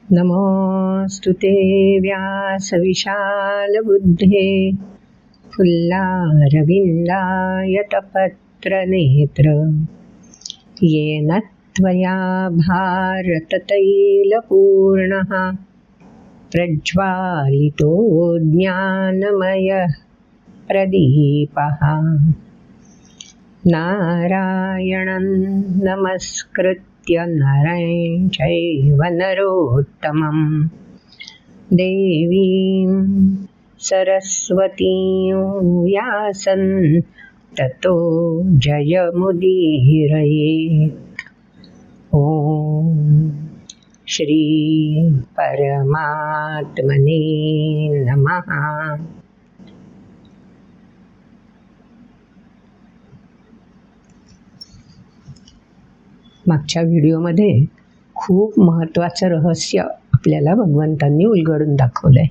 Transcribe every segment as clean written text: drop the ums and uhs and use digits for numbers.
नमोऽस्तुते व्यासविशालबुद्धे फुल्लारविन्दायतपत्रनेत्र येन त्वया भारततैलपूर्णः प्रज्वालितो ज्ञानमयः प्रदीपः नारायणं नमस्कृत्य नरं चैव नरोत्तमं देवीं सरस्वतीं व्यासं ततो जयमुदीरयेत्। ॐ श्री परमात्मने नमः। मागच्या व्हिडिओमध्ये खूप महत्त्वाचं रहस्य आपल्याला भगवंतांनी उलगडून दाखवलं आहे.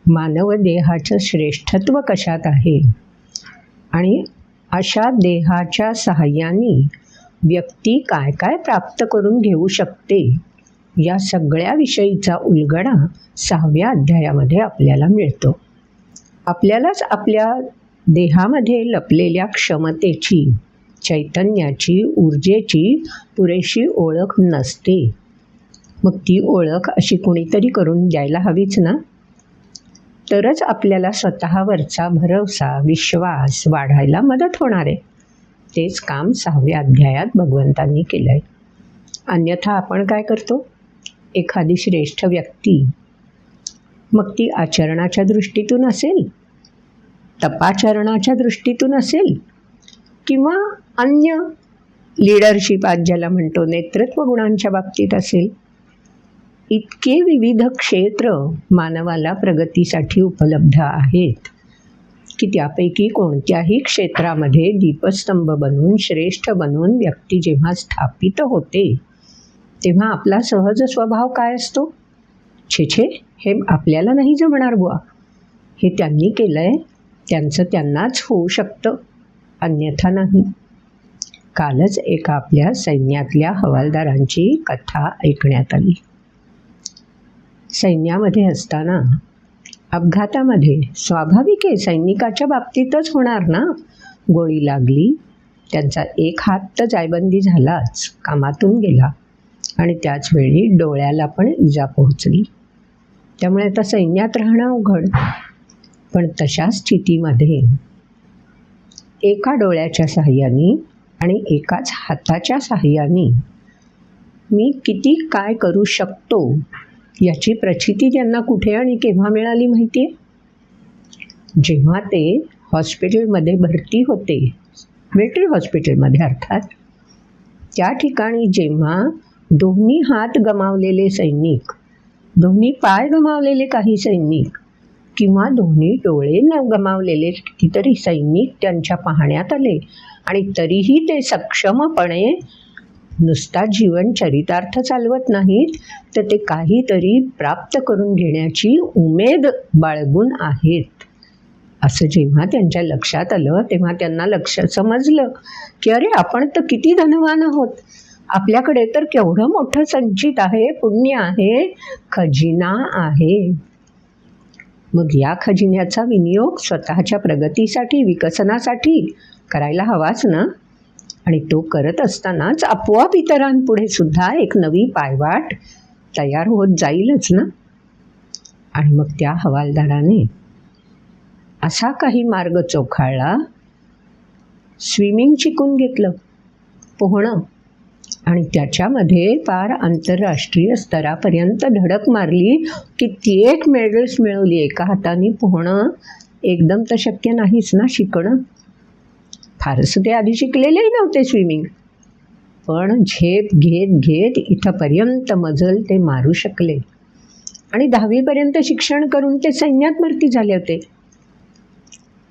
मानव देहाचं श्रेष्ठत्व कशात आहे आणि अशा देहाच्या सहाय्याने व्यक्ती काय काय प्राप्त करून घेऊ शकते या सगळ्या विषयीचा उलगडा 6व्या अध्यायामध्ये आपल्याला मिळतो. आपल्यालाच आपल्या देहामध्ये लपलेल्या क्षमतेची, चैतन्याची, ऊर्जेची पुरेशी ओळख नसते. मग ती ओळख अशी कोणीतरी करून द्यायला हवीच ना, तरच आपल्याला स्वतःवरचा भरवसा, विश्वास वाढायला मदत होणार आहे. तेच काम 6व्या अध्यायात भगवंतांनी केलं आहे. अन्यथा आपण काय करतो? एखादी श्रेष्ठ व्यक्ती, मग ती आचरणाच्या दृष्टीतून असेल, तपाचरणाच्या दृष्टीतून असेल, किंवा अन्य लीडरशिप आज ज्याला म्हणतो नेतृत्व गुणांच्या बाबतीत असेल, इतके विविध क्षेत्र मानवाला प्रगतीसाठी उपलब्ध आहेत की त्यापैकी कोणत्याही क्षेत्रामध्ये दीपस्तंभ बनून, श्रेष्ठ बनून व्यक्ती जेव्हा स्थापित होते तेव्हा आपला सहज स्वभाव काय असतो? छे हे आपल्याला नाही जमणार बुवा, हे त्यांनी केलं आहे, त्यांचं त्यांनाच होऊ शकतं, अन्यथा नाही. कालच एका आपल्या सैन्यातल्या हवालदारांची कथा ऐकण्यात आली. सैन्यामध्ये असताना अपघातामध्ये स्वाभाविक आहे, सैनिकाच्या बाबतीतच होणार ना, गोळी लागली, त्यांचा एक हात तर जायबंदी झालाच, कामातून गेला आणि त्याचवेळी डोळ्याला पण इजा पोहोचली. त्यामुळे आता सैन्यात राहणं अवघड. पण तशा स्थितीमध्ये एका डोळ्याच्या साहाय्याने आणि एकाच हाताच्या साहाय्याने मी किती काय करू शकतो याची प्रचिती त्यांना कुठे आणि केव्हा मिळाली माहिती आहे? जेव्हा ते हॉस्पिटलमध्ये भरती होते, मिलिटरी हॉस्पिटलमध्ये अर्थात, त्या ठिकाणी जेव्हा दोन्ही हात गमावलेले सैनिक, दोन्ही पाय गमावलेले काही सैनिक किंवा दोन्ही डोळे न गमावलेले कितीतरी सैनिक त्यांच्या पाहण्यात आले आणि तरीही ते सक्षमपणे नुसता जीवन चरितार्थ चालवत नाहीत, तर ते काहीतरी प्राप्त करून घेण्याची उमेद बाळगून आहेत असं जेव्हा त्यांच्या लक्षात आलं तेव्हा त्यांना समजलं की अरे, आपण तर किती धनवान आहोत, आपल्याकडे तर केवढं मोठं संचित आहे, पुण्य आहे, खजिना आहे. मग या खजिन्याचा विनियोग स्वतःच्या प्रगतीसाठी, विकसनासाठी करायला हवाच ना. आणि तो करत असतानाच आपोआप इतरांपुढे सुद्धा एक नवी पायवाट तयार होत जाईलच ना. आणि मग त्या हवालदाराने असा काही मार्ग चोखाळला, स्विमिंग शिकून घेतलं, पोहणं, आणि त्याच्यामध्ये फार आंतरराष्ट्रीय स्तरापर्यंत धडक मारली, कित्येक मेडल्स मिळवली. एका हाताने पोहणं एकदम तर शक्य नाहीच ना शिकणं. फारसं ते आधी शिकलेलेही नव्हते स्विमिंग, पण झेप घेत घेत इथंपर्यंत मजल ते मारू शकले. आणि 10वीपर्यंत शिक्षण करून ते सैन्यात भरती झाले होते.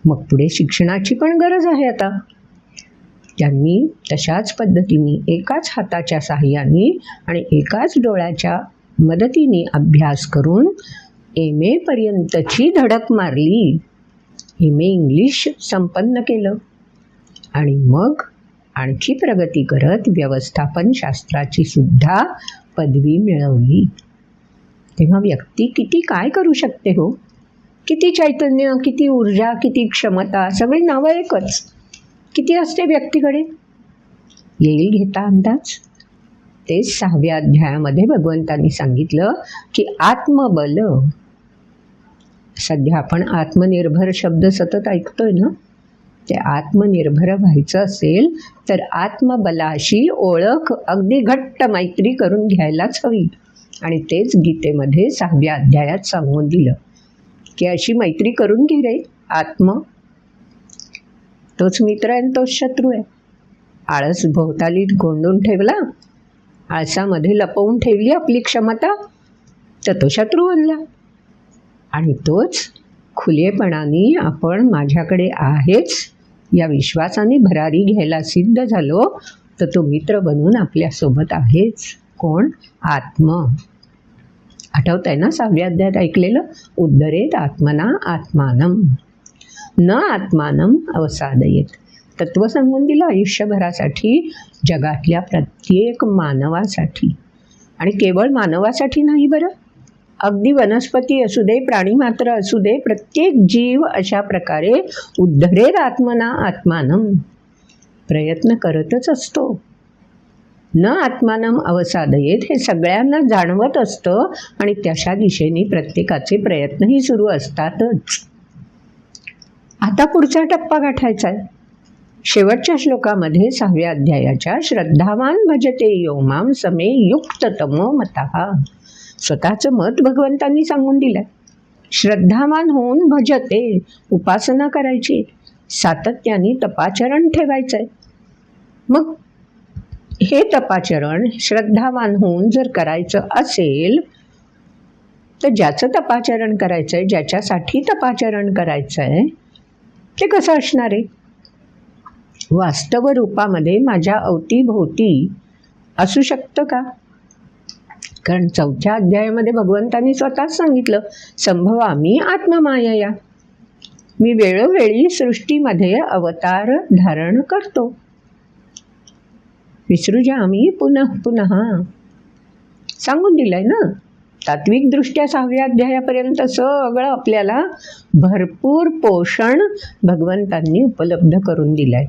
मग पुढे शिक्षणाची पण गरज आहे आता. त्यांनी तशाच पद्धतीने एकाच हाताच्या साहाय्याने आणि एकाच डोळ्याच्या मदतीने अभ्यास करून MA पर्यंतची धडक मारली. MA इंग्लिश संपन्न केलं आणि मग आणखी प्रगती करत व्यवस्थापन शास्त्राची सुद्धा पदवी मिळवली. तेव्हा व्यक्ती किती काय करू शकते हो. किती चैतन्य, किती ऊर्जा, किती क्षमता, सगळी नावं एकच. किती असते व्यक्तीकडे? येईल घेता अंदाज? तेच 6व्या अध्यायामध्ये भगवंतांनी सांगितलं की आत्मबल. सध्या आपण आत्मनिर्भर शब्द सतत ऐकतोय ना, ते आत्मनिर्भर व्हायचं असेल तर आत्मबलाशी ओळख, अगदी घट्ट मैत्री करून घ्यायलाच हवी. आणि तेच गीतेमध्ये 6व्या अध्यायात सांगून दिलं की अशी मैत्री करून घे रे. आत्म तोच मित्र आहे, तोच शत्रू आहे. आळस भोवताली गोंडून ठेवला, आळसामध्ये लपवून ठेवली आपली क्षमता, तर तो शत्रू बनला. आणि तोच खुलेपणाने आपण माझ्याकडे आहेच या विश्वासाने भरारी घ्यायला सिद्ध झालो, तर तो मित्र बनून आपल्यासोबत आहेच. कोण? आत्म. आठवत आहे ना 6व्या अध्यायात ऐकलेलं? उद्धरेत आत्मना आत्मानम न आत्मानम अवसादयेत. तत्त्व सांगून दिलं आयुष्यभरासाठी, जगातल्या प्रत्येक मानवासाठी. आणि केवळ मानवासाठी नाही बरं, अगदी वनस्पती असू दे, प्राणी मात्र असू दे, प्रत्येक जीव अशा प्रकारे उद्धरेत आत्मना आत्मानम प्रयत्न करतच असतो. न आत्मानम अवसादयेत हे सगळ्यांना जाणवत असतं आणि त्याच्या दिशेने प्रत्येकाचे प्रयत्नही सुरू असतातच. आता पुढचा टप्पा गाठायचा आहे. शेवटच्या श्लोकामध्ये 6व्या अध्यायाच्या श्रद्धावान भजते यो माम समे युक्ततमो मतः. स्वतःचं मत भगवंतांनी सांगून दिलंय. श्रद्धावान होऊन भजते, उपासना करायची, सातत्याने तपाचरण ठेवायचंय. मग हे तपाचरण श्रद्धावान होऊन जर करायचं असेल तर ज्याचं तपाचरण करायचंय, ज्याच्यासाठी तपाचरण करायचंय, ते कसं असणार आहे? वास्तव रूपामध्ये माझ्या अवतीभोवती असू शकतं का? कारण 4थ्या अध्यायामध्ये भगवंतांनी स्वतःच सांगितलं, संभवामी आत्ममायया. मी वेळोवेळी सृष्टीमध्ये अवतार धारण करतो. विसृजामी पुनः पुनः सांगून दिलंय ना. तात्विकदृष्ट्या 6व्या अध्यायापर्यंत सगळं आपल्याला भरपूर पोषण भगवंतांनी उपलब्ध करून दिलंय.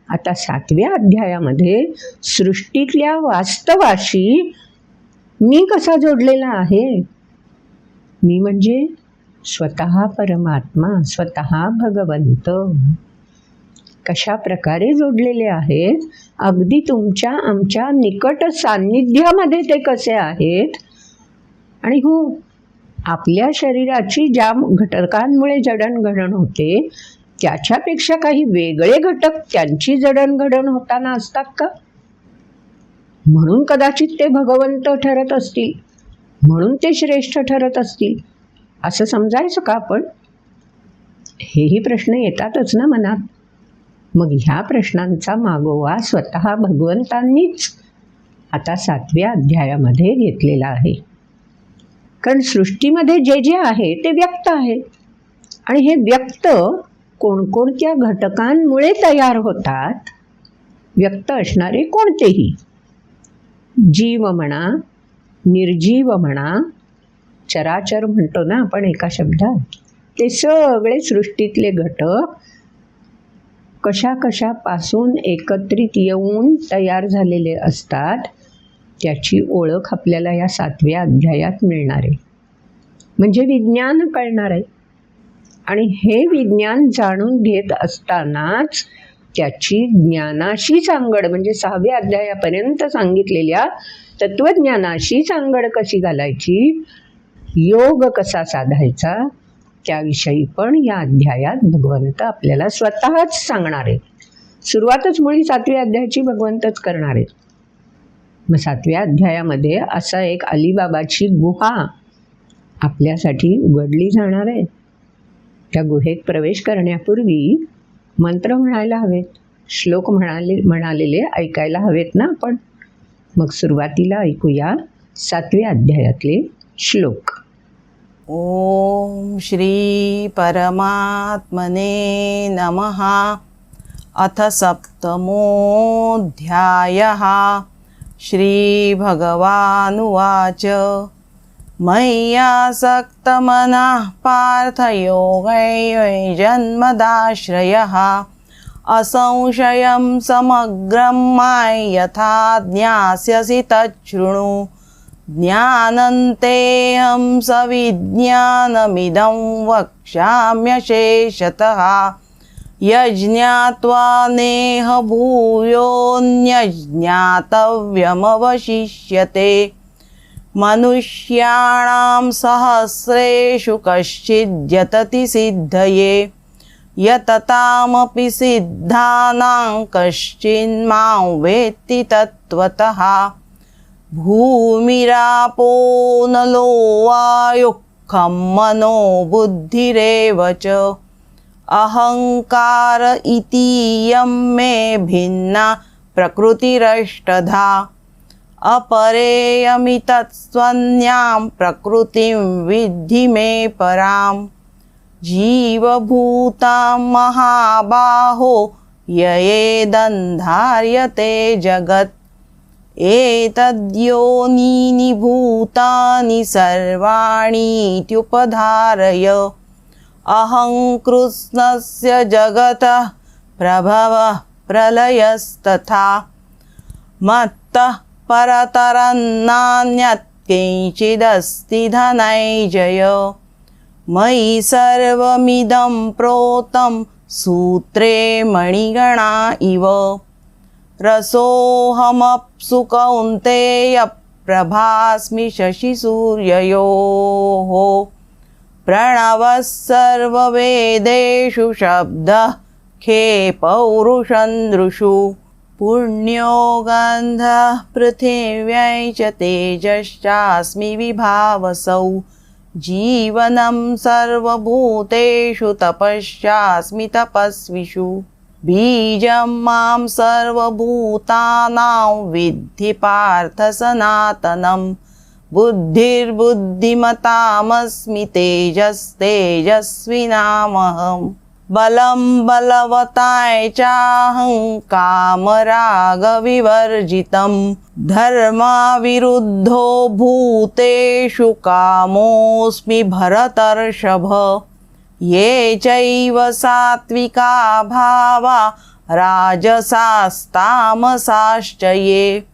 आता 7व्या अध्यायामध्ये सृष्टीतल्या वास्तवाशी मी कसा जोडलेला आहे? मी म्हणजे स्वतः परमात्मा, स्वतः भगवंत. कशा प्रकारे जोडलेले आहेत? अगदी तुमच्या आमच्या निकट सान्निध्यामध्ये ते कसे आहेत? आणि हो, आपल्या शरीराची ज्या घटकांमुळे जडणघडण होते त्याच्यापेक्षा काही वेगळे घटक त्यांची जडणघडण होताना असतात का? म्हणून कदाचित ते भगवंत ठरत असतील, म्हणून ते श्रेष्ठ ठरत असतील, असं समजायचं का आपण? हेही प्रश्न येतातच ना मनात. मग ह्या प्रश्नांचा मागोवा स्वतः भगवंतांनीच आता 7व्या अध्यायामध्ये घेतलेला आहे. कारण सृष्टीमध्ये जे जे आहे ते व्यक्त आहे, आणि हे व्यक्त कोणकोणत्या घटकांमुळे तयार होतात? व्यक्त असणारे कोणतेही जीव म्हणा, निर्जीव म्हणा, चराचर म्हणतो ना आपण एका शब्दात, ते सगळे सृष्टीतले घटक कशा कशापासून एकत्रित येऊन तयार झालेले असतात त्याची ओळख आपल्याला या 7व्या अध्यायात मिळणार आहे. म्हणजे विज्ञान कळणार आहे. आणि हे विज्ञान जाणून घेत असतानाच त्याची ज्ञानाशी सांगड, म्हणजे 6व्या अध्यायापर्यंत सांगितलेल्या तत्त्वज्ञानाशी सांगड कशी घालायची, योग कसा साधायचा, त्याविषयी पण या अध्यायात भगवंत आपल्याला स्वतःच सांगणार आहेत. सुरुवातच मुळी 7व्या अध्यायाची भगवंतच करणार आहेत. मग 7व्या अध्यायामध्ये असा एक अलिबाबाची गुहा आपल्यासाठी उघडली जाणार आहे. त्या गुहेत प्रवेश करण्यापूर्वी मंत्र म्हणायला हवेत, श्लोक म्हणालेले ऐकायला हवेत ना आपण. मग सुरुवातीला ऐकूया 7व्या अध्यायातले श्लोक. ओम श्री परमात्मने नमः. अथ सप्तमोऽध्यायः. श्रीभगवानुवाच मय्यासक्तमनः पार्थ योगैर्जन्मदाश्रयः असंशयं समग्रं मां यथा ज्ञास्यसि तच्छृणु ज्ञानन्तेऽहं सविज्ञानमिदं वक्ष्याम्यशेषतः यज्ञात्वा नेह भूयोऽन्यज्ञातव्यमवशिष्यते मनुष्याणां सहस्रेषु कश्चिद्यतति सिद्धये यततामपि सिद्धानां कश्चिन्मां वेत्ति तत्त्वतः भूमिरापो नलो वायुः खं मनो बुद्धिरेव च अहंकार इतीयं मे भिन्ना प्रकृतिरष्टधा अपरेयमितत्स्वन्यां प्रकृतिं विद्धि मे परां जीवभूतां महाबाहो ययेदन्धार्यते जगत् एतद्योनीनि भूतानि सर्वाणीत्युपधारय अहं कृष्णस्य जगतः प्रभवः प्रलयस्तथा मत्तः परतरन्नान्यत् किञ्चिदस्ति धनञ्जय मयि सर्वमिदं प्रोतं सूत्रे मणिगणा इव रसोऽहमप्सु कौन्तेय प्रभास्मि शशिसूर्ययोः प्रणवः सर्ववेदेषु शब्दः खे पौरुषन्दृषु पुण्यो गन्धः पृथिव्यै च तेजश्चास्मि विभावसौ जीवनं सर्वभूतेषु तपश्चास्मि तपस्विषु बीजं मां सर्वभूतानां विद्धि पार्थ सनातनं बुद्धिर्बुद्धिमतामस्मि तेजस्तेजस्विनामहं बलं बलवताय चाहं कामरागविवर्जितं धर्माविरुद्धो भूतेषु कामोऽस्मि भरतर्षभ ये चैव सात्विका भावा राजसास्तामसाश्च ये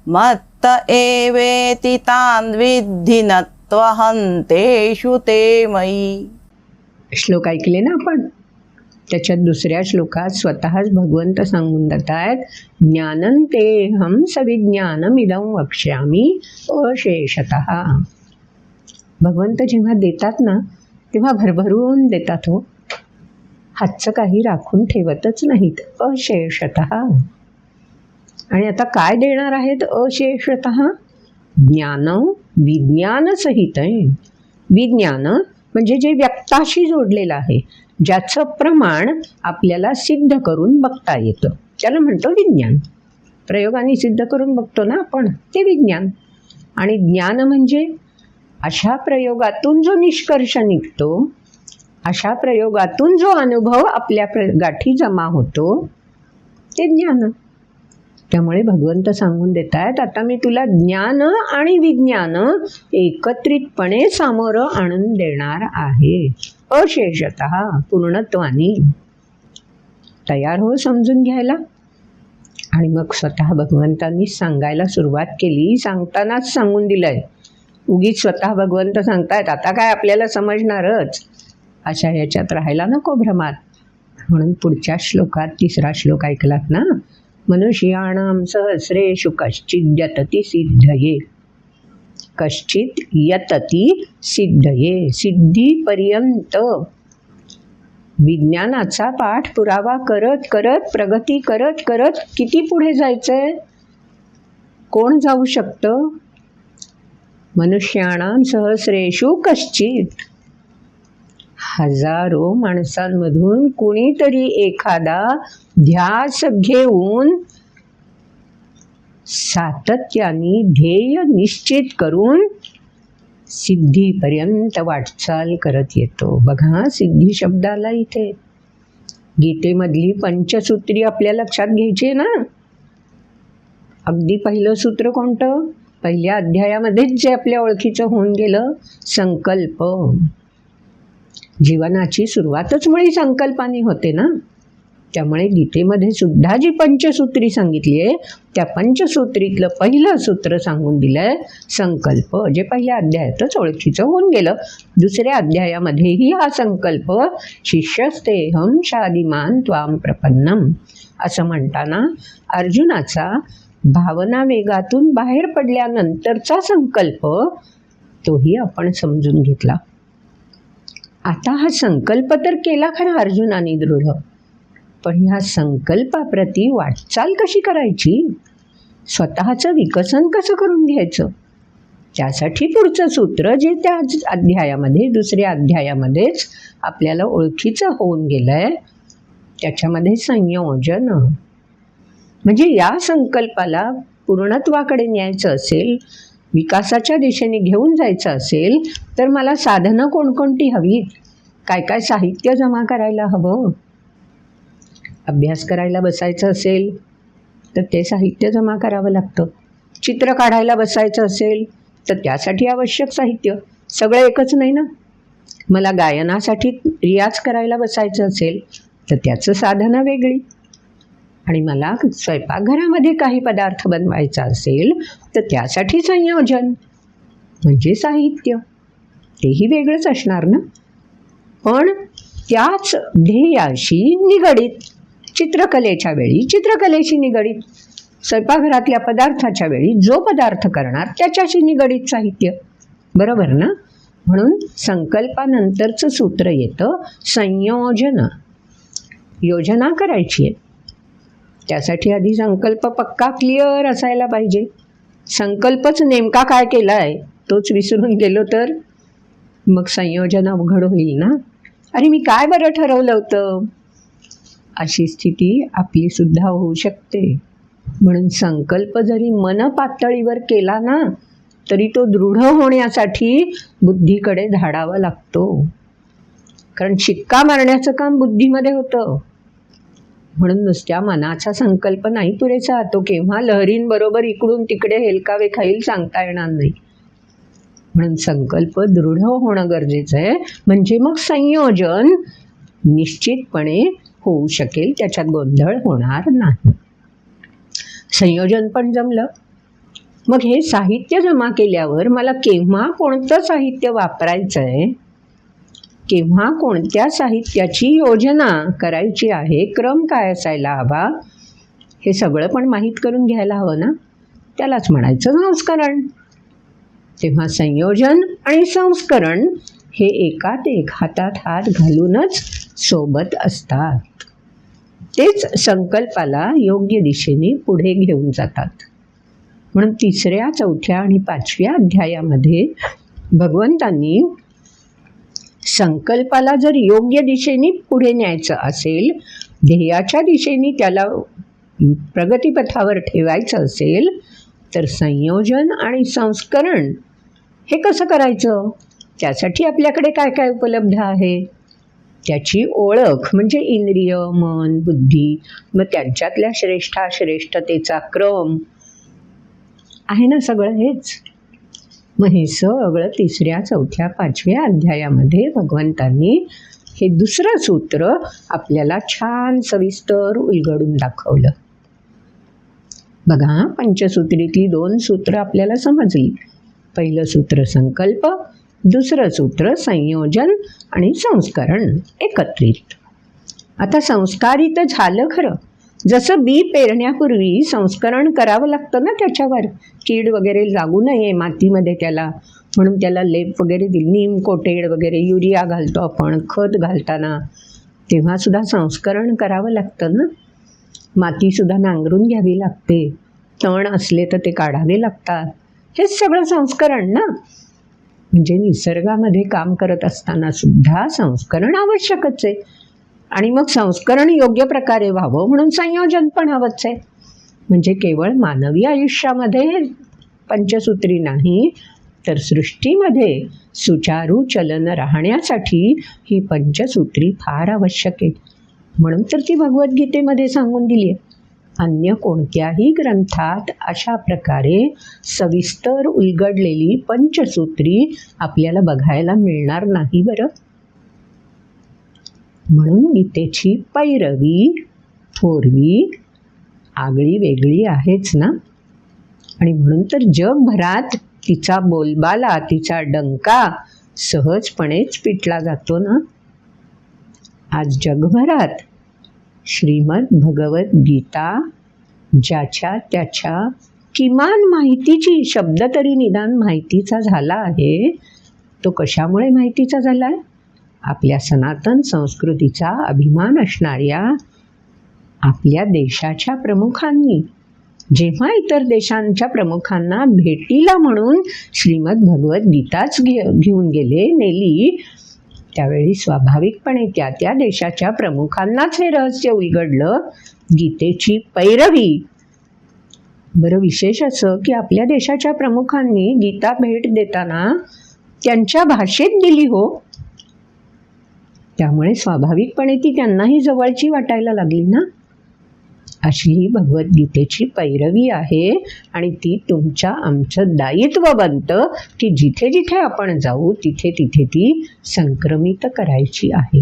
मत्त एवेति तान् विद्धि न त्वहं तेषु ते मयि. श्लोक ऐकले ना आपण. त्याच्यात दुसऱ्या श्लोकात स्वतःच भगवंत सांगून देत आहेत, ज्ञानंतेऽहं सविज्ञानमिदं वक्ष्यामि अशेषतः. भगवंत जेव्हा देतात ना तेव्हा भरभरून देतात हो. हातचं काही राखून ठेवतच नाहीत, अशेषतः. आणि आता काय देणार आहेत अशेषतः? ज्ञान विज्ञानसहित आहे. विज्ञान म्हणजे जे व्यक्ताशी जोडलेलं आहे, ज्याचं प्रमाण आपल्याला सिद्ध करून बघता येतं, त्याला म्हणतो विज्ञान. प्रयोगाने सिद्ध करून बघतो ना आपण, ते विज्ञान. आणि ज्ञान म्हणजे अशा प्रयोगातून जो निष्कर्ष निघतो, अशा प्रयोगातून जो अनुभव आपल्या गाठी जमा होतो, ते ज्ञान. त्यामुळे भगवंत सांगून देत आहेत, आता मी तुला ज्ञान आणि विज्ञान एकत्रितपणे सामोरं आणून देणार आहे, अशेषतः, पूर्णत्वानी. तयार हो समजून घ्यायला. आणि मग स्वतः भगवंतांनी सांगायला सुरुवात केली. सांगतानाच सांगून दिलंय, उगीच स्वतः भगवंत सांगतायत आता काय आपल्याला समजणारच, अशा याच्यात राहायला नको भ्रमात. म्हणून पुढच्या श्लोकात, तिसरा श्लोक ऐकलात ना, मनुष्याणां सहस्रेषु कश्चित् यतति सिद्धये. कश्चित यतति सिद्धये, सिद्धीपर्यंत. विज्ञानाचा पाठ पुरावा करत करत, प्रगती करत करत किती पुढे जायचंय? कोण जाऊ शकतं? मनुष्याणां सहस्रेषु कश्चित. हजारो माणसांमधून कुणीतरी एखादा ध्यास घेऊन सातत्याने ध्येय निश्चित करून सिद्धीपर्यंत वाटचाल करत येतो. बघा सिद्धी शब्दाला इथे गीतेमधली पंचसूत्री आपल्या लक्षात घ्यायची ना. अगदी पहिलं सूत्र कोणतं? पहिल्या अध्यायामध्येच जे आपल्या ओळखीचं होऊन गेलं, संकल्प. जीवनाची सुरुवातच मुळी संकल्पाने होते ना. त्यामुळे गीतेमध्ये सुद्धा जी पंचसूत्री सांगितली आहे, त्या पंचसूत्रीतलं पहिलं सूत्र सांगून दिलंय संकल्प, जे पहिल्या अध्यायातच ओळखीचं होऊन गेलं. दुसऱ्या अध्यायामध्येही हा संकल्प शिष्यस्तेहम शादिमान त्वाम प्रपन्नम असं म्हणताना अर्जुनाचा भावना वेगातून बाहेर पडल्यानंतरचा संकल्प तोही आपण समजून घेतला. आता हा संकल्प तर केला खरा अर्जुनाने दृढ, पण ह्या संकल्पाप्रती वाटचाल कशी करायची, स्वतःचं विकसन कसं करून घ्यायचं, त्यासाठी पुढचं सूत्र जे त्या अध्यायामध्ये दुसऱ्या अध्यायामध्येच आपल्याला ओळखीचं होऊन गेलंय, त्याच्यामध्ये संयोजन. म्हणजे या संकल्पाला पूर्णत्वाकडे न्यायचं असेल, विकासाच्या दिशेने घेऊन जायचं असेल, तर मला साधनं कोणकोणती हवीत, काय काय साहित्य जमा करायला हवं. अभ्यास करायला बसायचं असेल तर ते साहित्य जमा करावं लागतं. चित्र काढायला बसायचं असेल तर त्यासाठी आवश्यक साहित्य सगळं एकच नाही ना. मला गायनासाठी रियाज करायला बसायचं असेल तर त्याचं साधनं वेगळी, आणि मला स्वयंपाकघरामध्ये काही पदार्थ बनवायचा असेल तर त्यासाठी संयोजन म्हणजे साहित्य, तेही वेगळंच असणार ना. पण त्याच ध्येयाशी निगडीत, चित्रकलेच्या वेळी चित्रकलेशी निगडीत, स्वयंपाकघरातल्या पदार्थाच्या वेळी जो पदार्थ करणार त्याच्याशी निगडीत साहित्य, बरोबर ना. म्हणून संकल्पानंतरचं सूत्र येतं संयोजन. योजना करायची आहे, त्यासाठी आधी संकल्प पक्का क्लिअर असायला पाहिजे. संकल्पच नेमका काय केला आहे तोच विसरून गेलो तर मग संयोजन अवघड होईल ना. अरे मी काय बरं ठरवलं होतं, अशी स्थिती आपली सुद्धा होऊ शकते. म्हणून संकल्प जरी मन पातळीवर केला ना, तरी तो दृढ होण्यासाठी बुद्धीकडे धाडावा लागतो. कारण शिक्का मारण्याचं काम बुद्धीमध्ये होतं. म्हणून नुसत्या मनाचा संकल्प नाही पुरेसा, तो केव्हा लहरींबरोबर इकडून तिकडे हेलकावे खाईल सांगता येणार नाही. म्हणून संकल्प दृढ होणं गरजेचं आहे, म्हणजे मग संयोजन निश्चितपणे होऊ शकेल, त्याच्यात गोंधळ होणार नाही. संयोजन पण जमलं, मग हे साहित्य जमा केल्यावर मला केव्हा कोणतं साहित्य वापरायचं आहे, केव्हा कोणत्या साहित्याची योजना करायची आहे, क्रम काय असायला हवा, हे सगळं पण माहीत करून घ्यायला हवं ना. त्यालाच म्हणायचं संस्करण. तेव्हा संयोजन आणि संस्करण हे एकात एक हातात हात घालूनच सोबत असतात. तेच संकल्पाला योग्य दिशेने पुढे घेऊन जातात. म्हणून तिसऱ्या, चौथ्या आणि पाचव्या अध्यायामध्ये भगवंतांनी संकल्पाला जर योग्य दिशेने पुढे न्यायचं असेल, ध्येयाच्या दिशेने त्याला प्रगतीपथावर ठेवायचं असेल, तर संयोजन आणि संस्करण हे कसं करायचं, त्यासाठी आपल्याकडे काय काय उपलब्ध आहे, त्याची ओळख म्हणजे इंद्रिय, मन, बुद्धी, मग त्यांच्यातल्या श्रेष्ठाश्रेष्ठतेचा क्रम आहे ना, सगळं हेच. मग हे सगळं तिसऱ्या, चौथ्या, पाचव्या अध्यायामध्ये भगवंतांनी हे दुसरं सूत्र आपल्याला छान सविस्तर उलगडून दाखवलं. बघा, पंचसूत्रीतली 2 सूत्र आपल्याला समजली. पहिलं सूत्र संकल्प, दुसरं सूत्र संयोजन आणि संस्करण एकत्रित. आता संस्कारित झालं खरं. जसं बी पेरण्यापूर्वी संस्करण करावं लागतं ना, त्याच्यावर कीड वगैरे लागू नये मातीमध्ये त्याला, म्हणून त्याला लेप वगैरे दिली, नीम कोटेड वगैरे, युरिया घालतो आपण खत घालताना, तेव्हासुद्धा संस्करण करावं लागतं ना. मातीसुद्धा नांगरून घ्यावी लागते, तण असले तर ते काढावे लागतात. हेच सगळं संस्करण ना. म्हणजे निसर्गामध्ये काम करत असताना सुद्धा संस्करण आवश्यकच आहे. आणि मग संस्करण योग्य प्रकारे व्हावं म्हणून संयोजन पण हवंच आहे. म्हणजे केवळ मानवी आयुष्यामध्ये पंचसूत्री नाही, तर सृष्टीमध्ये सुचारू चलन राहण्यासाठी ही पंचसूत्री फार आवश्यक आहे. म्हणून तर ती भगवद्गीतेमध्ये सांगून दिली आहे. अन्य कोणत्याही ग्रंथात अशा प्रकारे सविस्तर उलगडलेली पंचसूत्री आपल्याला बघायला मिळणार नाही बरं. म्हणून गीतेची पैरवी थोरवी आगळी वेगळी आहेच ना. आणि म्हणून तर जगभरात तिचा बोलबाला, तिचा डंका सहजपणेच पिटला जातो ना. आज जगभरात श्रीमद भगवत गीता ज्याच्या त्याच्या किमान माहितीची शब्द तरी निदान माहितीचा झाला आहे, तो कशामुळे माहितीचा झाला आहे? आपल्या सनातन संस्कृतीचा अभिमान असणाऱ्या आपल्या देशाच्या प्रमुखांनी जेव्हा इतर देशांच्या प्रमुखांना भेटीला म्हणून श्रीमद भगवत गीताच घेऊन नेली, त्यावेळी स्वाभाविकपणे त्या त्या देशाच्या प्रमुखांनाच हे रहस्य उलगडलं, गीतेची पैरवी. बरं, विशेष असं की आपल्या देशाच्या प्रमुखांनी गीता भेट देताना त्यांच्या भाषेत दिली हो. त्यामुळे स्वाभाविकपणे ती त्यांनाही जवळची वाटायला लागली ना. अशी ही भगवद्गीतेची पैरवी आहे आणि ती तुमच्या आमचं दायित्व बनतं की जिथे जिथे आपण जाऊ तिथे तिथे ती संक्रमित करायची आहे.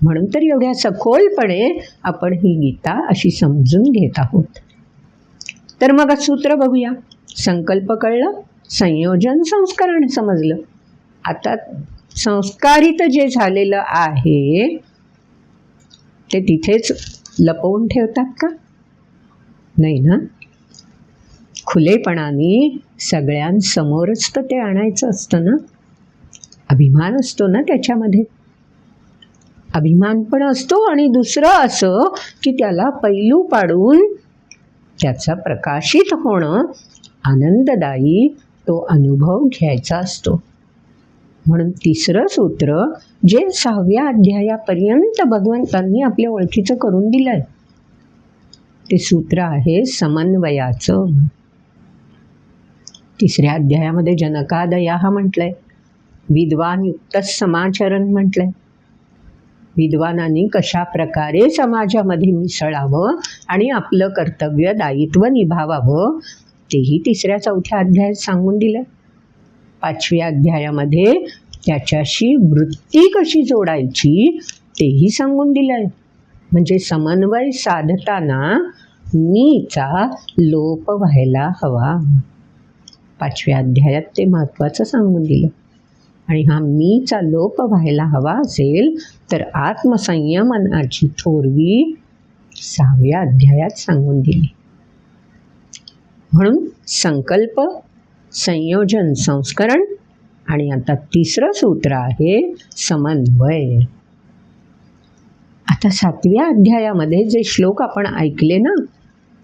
म्हणून तर एवढ्या सखोलपणे आपण ही गीता अशी समजून घेत आहोत. तर मग सूत्र बघूया. संकल्प कळलं, संयोजन संस्करण समजलं. आता संस्कारित जे झालेलं आहे ते तिथेच लपवून ठेवतात का? नाही ना. खुलेपणाने सगळ्यांसमोरच तर ते आणायचं असतं ना. अभिमान असतो ना त्याच्यामध्ये. अभिमान पण असतो आणि दुसरं असं की त्याला पैलू पाडून त्याचा प्रकाशित होणं, आनंददायी तो अनुभव घ्यायचा असतो. म्हणून तिसरं सूत्र जे 6व्या अध्यायापर्यंत भगवंतांनी आपल्या ओळखीचं करून दिलंय ते सूत्र आहे समन्वयाचं. 3ऱ्या अध्यायामध्ये जनकादया म्हटलंय, विद्वान युक्त समाचरण म्हटलंय. विद्वानांनी कशा प्रकारे समाजामध्ये मिसळावं आणि आपलं कर्तव्य दायित्व निभावावं तेही 3ऱ्या-4थ्या अध्यायात सांगून दिलं. 5व्या अध्यायामध्ये त्याच्याशी वृत्ती कशी जोडायची तेही सांगून दिलंय. म्हणजे समन्वय साधताना मीचा लोप व्हायला हवा. 5व्या अध्यायात ते महत्त्वाचं सांगून दिलं. आणि हा मीचा लोप व्हायला हवा असेल तर आत्मसंयमनाची थोरवी 6व्या अध्यायात सांगून दिली. म्हणून संकल्प, संयोजन, संस्करण आणि आता 3रं सूत्र आहे समन्वय. आता 7व्या अध्यायामध्ये जे श्लोक आपण ऐकले ना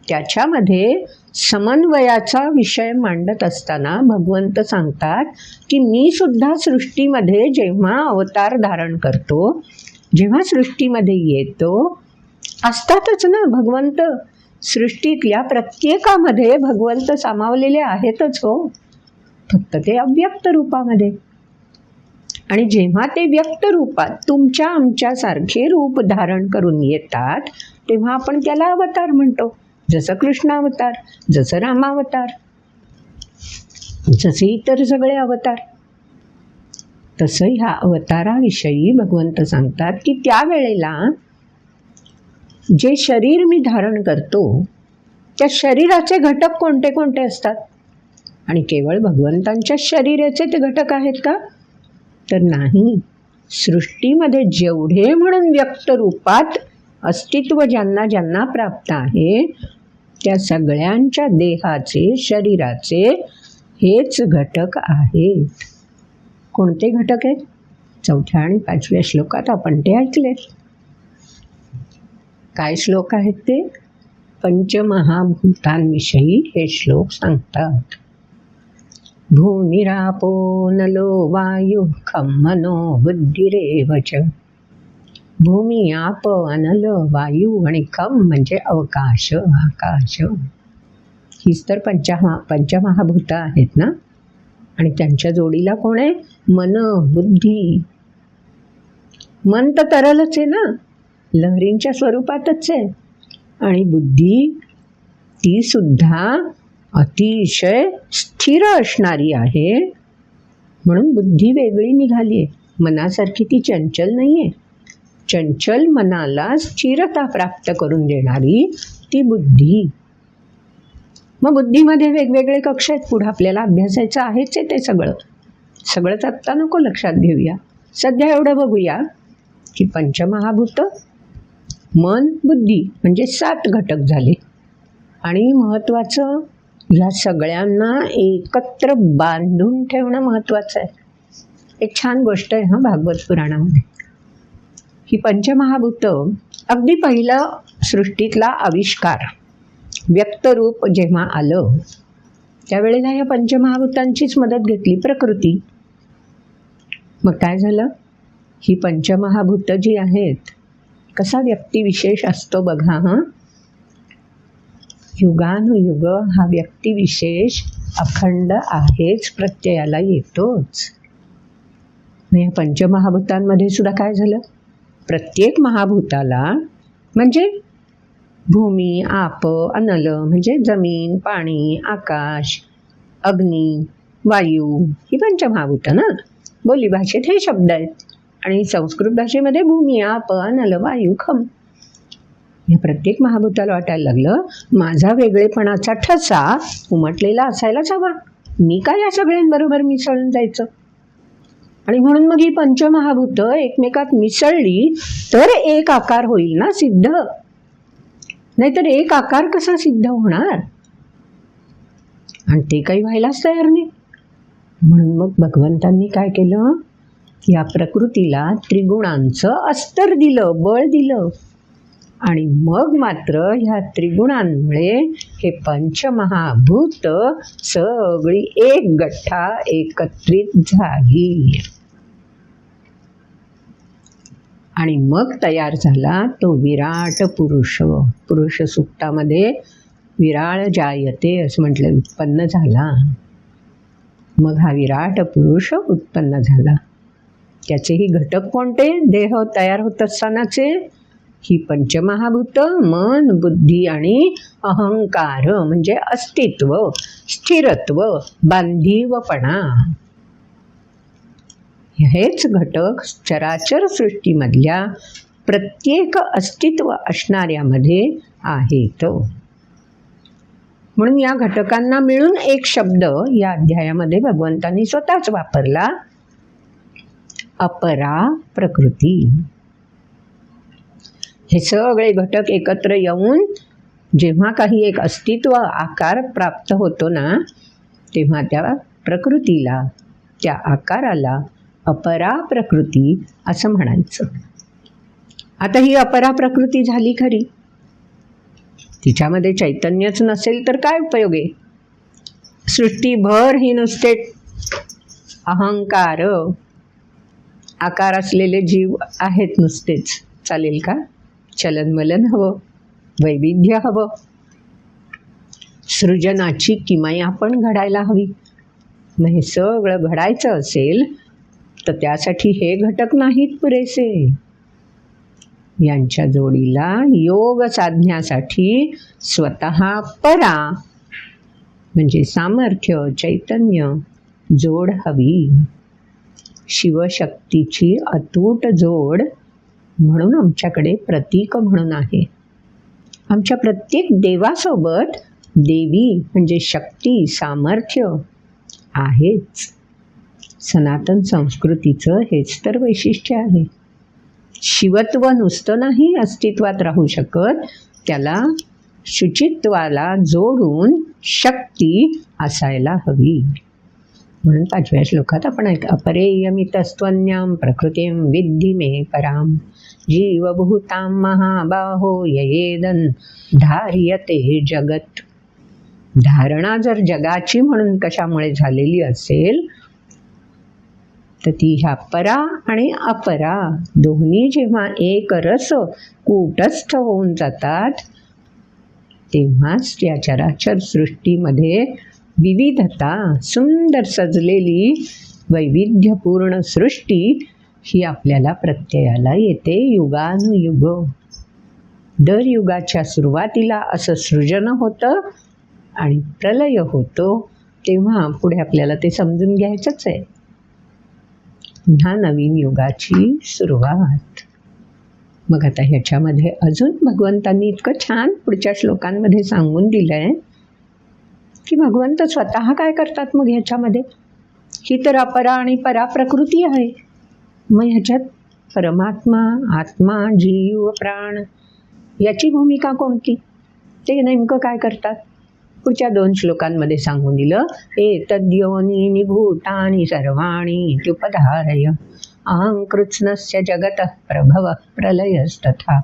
त्याच्यामध्ये समन्वयाचा विषय मांडत असताना भगवंत सांगतात की मी सुद्धा सृष्टीमध्ये जेव्हा अवतार धारण करतो, जेव्हा सृष्टीमध्ये येतो, असतातच ना भगवंत. सृष्टीतल्या प्रत्येकामध्ये भगवंत सामावलेले आहेतच हो, फक्त ते अव्यक्त रूपामध्ये. आणि जेव्हा ते व्यक्त रूपात तुमच्या आमच्यासारखे रूप धारण करून येतात तेव्हा आपण त्याला अवतार म्हणतो. जसं कृष्णावतार, जसं रामावतार, जसे इतर सगळे अवतार. तसं ह्या अवताराविषयी भगवंत सांगतात की त्यावेळेला जे शरीर मी धारण करतो त्या शरीराचे घटक कोणते कोणते असतात? आणि केवळ भगवंतांच्या शरीराचे ते घटक आहेत का? तर नाही. सृष्टीमध्ये जेवढे म्हणून व्यक्त रूपात अस्तित्व ज्यांना ज्यांना प्राप्त आहे त्या सगळ्यांच्या देहाचे, शरीराचे हेच घटक आहेत. कोणते घटक आहेत? 4थ्या आणि 5व्या श्लोकात आपण ते ऐकले. काय श्लोक आहेत ते? पंचमहाभूतांविषयी हे श्लोक सांगतात. भूमिरापो नलो वायु खं मनो बुद्धिरेव च. भूमी, आप, अनल, वायू आणि खम म्हणजे अवकाश, आकाश. हीच तर पंचमहाभूतं आहेत ना. आणि त्यांच्या जोडीला कोण आहे? मन, बुद्धी. मन तर तरलच आहे ना, लहरींच्या स्वरूपातच आहे. आणि बुद्धी ती सुद्धा अतिशय स्थिर असणारी आहे. म्हणून बुद्धी वेगळी निघाली आहे. मनासारखी ती चंचल नाही आहे. चंचल मनाला स्थिरता प्राप्त करून देणारी ती बुद्धी. मग बुद्धीमध्ये वेगवेगळे कक्ष आहेत. पुढं आपल्याला अभ्यासायचं आहेच आहे ते सगळंच आत्ता नको लक्षात घेऊया. सध्या एवढं बघूया की पंचमहाभूत, मन, बुद्धी म्हणजे 7 घटक झाले. आणि महत्त्वाचं, ह्या सगळ्यांना एकत्र बांधून ठेवणं महत्त्वाचं आहे. एक छान गोष्ट आहे भागवत पुराणामध्ये. ही पंचमहाभूत अगदी पहिलं सृष्टीतला आविष्कार व्यक्तरूप जेव्हा आलं त्यावेळेला या पंचमहाभूतांचीच मदत घेतली प्रकृती. मग काय झालं? ही पंचमहाभूत जी आहेत, कसा व्यक्तिविशेष असतो बघा. युगानुयुग हा व्यक्तिविशेष अखंड आहेच, प्रत्ययाला येतोच. या पंचमहाभूतांमध्ये सुद्धा काय झालं? प्रत्येक महाभूताला म्हणजे भूमी, आप, अनल म्हणजे जमीन, पाणी, आकाश, अग्नी, वायू ही पंचमहाभूतं ना. बोली भाषेत हे शब्द आहेत. आणि संस्कृत भाषेमध्ये भूमी, आप, अनल, वायू, खम. या प्रत्येक महाभूताला वाटायला लागलं माझा वेगळेपणाचा ठसा उमटलेला असायलाच हवा. मी काय या सगळ्यांबरोबर मिसळून जायचं? आणि म्हणून मग ही पंचमहाभूतं एकमेकात मिसळली तर एक आकार होईल ना सिद्ध. नाहीतर एक आकार कसा सिद्ध होणार? आणि ते काही व्हायलाच तयार नाही. म्हणून मग भगवंतांनी काय केलं? या प्रकृतीला त्रिगुणांचं अस्तर दिलं, बळ दिलं. आणि मग मात्र ह्या त्रिगुणांमुळे हे पंचमहाभूत सगळी एक गठ्ठा एकत्रित झाली. आणि मग तयार झाला तो विराट पुरुष. पुरुष सूक्तामध्ये विराळ जायते असं म्हटलं, उत्पन्न झाला. मग हा विराट पुरुष उत्पन्न झाला. त्याचेही घटक कोणते? देह तयार होत असतानाचे ही पंचमहाभूत, मन, बुद्धी आणि अहंकार म्हणजे अस्तित्व, स्थिरत्व, बांधीवपणा. हेच घटक चराचर सृष्टीमधल्या प्रत्येक अस्तित्व असणाऱ्यामध्ये आहेत. म्हणून या घटकांना मिळून एक शब्द या अध्यायामध्ये भगवंतांनी स्वतःच वापरला, अपरा प्रकृती. हे सगळे घटक एकत्र येऊन जेव्हा काही एक अस्तित्व आकार प्राप्त होतो ना, तेव्हा त्या प्रकृतीला, त्या आकाराला अपरा प्रकृती असं म्हणायचं. आता ही अपरा प्रकृती झाली खरी, तिच्यामध्ये चैतन्यच नसेल तर काय उपयोग आहे? सृष्टीभर ही नुसते अहंकार आकार असलेले जीव आहेत नुसतेच, चालेल का? चलनवलन हवं, वैविध्य हवं, सृजनाची किमया पण घडायला हवी. मग हे सगळं घडायचं असेल तर त्यासाठी हे घटक नाहीत पुरेसे. यांच्या जोडीला योग साधण्यासाठी स्वतः परा म्हणजे सामर्थ्य, चैतन्य जोड हवी. शिवशक्तीची अतूट जोड म्हणून आमच्याकडे प्रतीक म्हणून आहे. आमच्या प्रत्येक देवासोबत देवी म्हणजे शक्ती, सामर्थ्य आहेच. सनातन संस्कृतीचं हेच तर वैशिष्ट्य आहे. शिवत्व नुसतं नाही अस्तित्वात राहू शकत, त्याला शुचित्वाला जोडून शक्ती असायला हवी. म्हणून 5व्या श्लोकात आपण अपरेयमितस्त्वन्यां प्रकृतीं विद्धि मे परां जीवभूतां महाबाहो ययेदं धार्यते जगत. धारणा जर जगाची म्हणून कशामुळे झालेली असेल तर ती ह्या परा आणि अपरा दोन्ही जेव्हा एक रस कूटस्थ होऊन जातात तेव्हाच या चराचर सृष्टीमध्ये विविधता, सुंदर सजलेली वैविध्यपूर्ण सृष्टी ही आपल्याला प्रत्ययाला येते युगानुयुग. दर युगाच्या सुरुवातीला असं सृजन होतं आणि प्रलय होतो, तेव्हा पुढे आपल्याला ते समजून घ्यायचंच आहे. पुन्हा नवीन युगाची सुरुवात. मग आता ह्याच्यामध्ये अजून भगवंतांनी इतकं छान पुढच्या श्लोकांमध्ये सांगून दिलं आहे की भगवंत स्वतः काय करतात मग ह्याच्यामध्ये. ही तर अपरा आणि परा प्रकृती आहे. मग ह्याच्यात परमात्मा, आत्मा, जीव, प्राण याची भूमिका कोणती, ते नेमकं काय करतात पुढच्या 2 श्लोकांमध्ये सांगून दिलं. एतद्योनीनि भूतानि सर्वाणि इत्युपधारय अहं कृत्स्नस्य जगतः प्रभवः प्रलयस्तथा.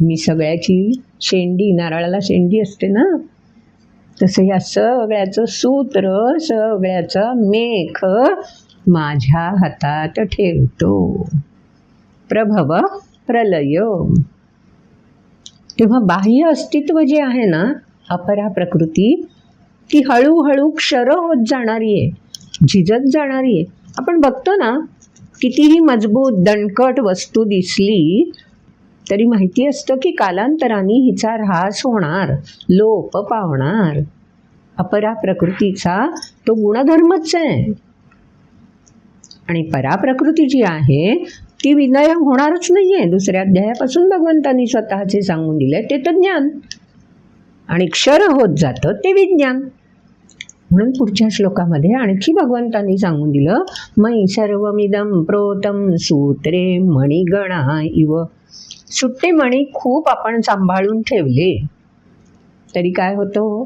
मी सगळ्याची शेंडी, नारळाला शेंडी असते ना, तसं या सगळ्याचं सूत्र, सगळ्याचा मेख माझ्या हातात ठेवतो. प्रभव प्रलय. तेव्हा बाह्य अस्तित्व जे आहे ना, अपरा प्रकृती, ती हळूहळू क्षर होत जाणारी आहे, झिजत जाणारी आहे. आपण बघतो ना, कितीही मजबूत दणकट वस्तू दिसली तरी माहिती असतं की कालांतराने हिचा ऱ्हास होणार, लोप पावणार. अपरा प्रकृतीचा तो गुणधर्मच आहे. आणि पराप्रकृती जी आहे ती विलय होणारच नाही आहे. 2ऱ्या अध्यायापासून भगवंतांनी स्वतःचे सांगून दिले, ते तर ज्ञान. आणि क्षर होत जातं ते विज्ञान. म्हणून पुढच्या श्लोकामध्ये आणखी भगवंतांनी सांगून दिलं, मयि सर्वमिदं प्रोतं सूत्रे मणिगणा इव. सुट्टे मणी खूप आपण सांभाळून ठेवले तरी काय होतं,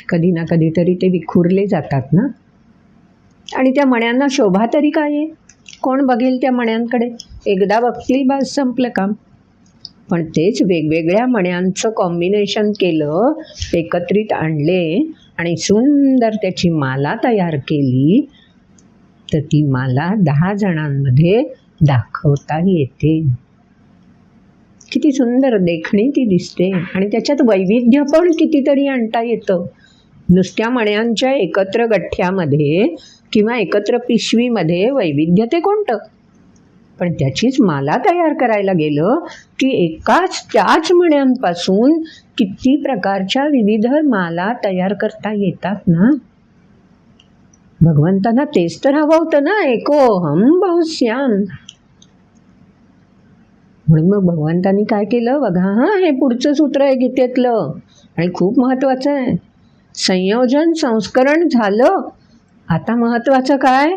कधी ना कधीतरी ते विखुरले जातात ना. आणि त्या मण्यांना शोभा तरी काय आहे, कोण बघेल त्या मण्यांकडे, एकदा बघतील बस संपलं काम. पण तेच वेगवेगळ्या मण्यांचं कॉम्बिनेशन केलं, एकत्रित आणले आणि सुंदर त्याची माला तयार केली, तर ती माला 10 जणांमध्ये दाखवता येते. किती सुंदर देखणी ती दिसते आणि त्याच्यात वैविध्य पण कितीतरी आणता येतं. नुसत्या मण्यांच्या एकत्र गठ्ठ्यामध्ये किंवा एकत्र पिशवीमध्ये वैविध्य ते कोणतं, पण त्याचीच माला तयार करायला गेलं की त्याच मण्यांपासून किती प्रकारच्या विविध माला तयार करता येतात ना. भगवंतांना तेच तर हवं होतं ना, एकोहम बहुश्याम. म्हणून मग भगवंतांनी काय केलं बघा, हे पुढचं सूत्र आहे गीतेतलं आणि खूप महत्त्वाचं आहे. संयोजन संस्करण झालं, आता महत्त्वाचं काय,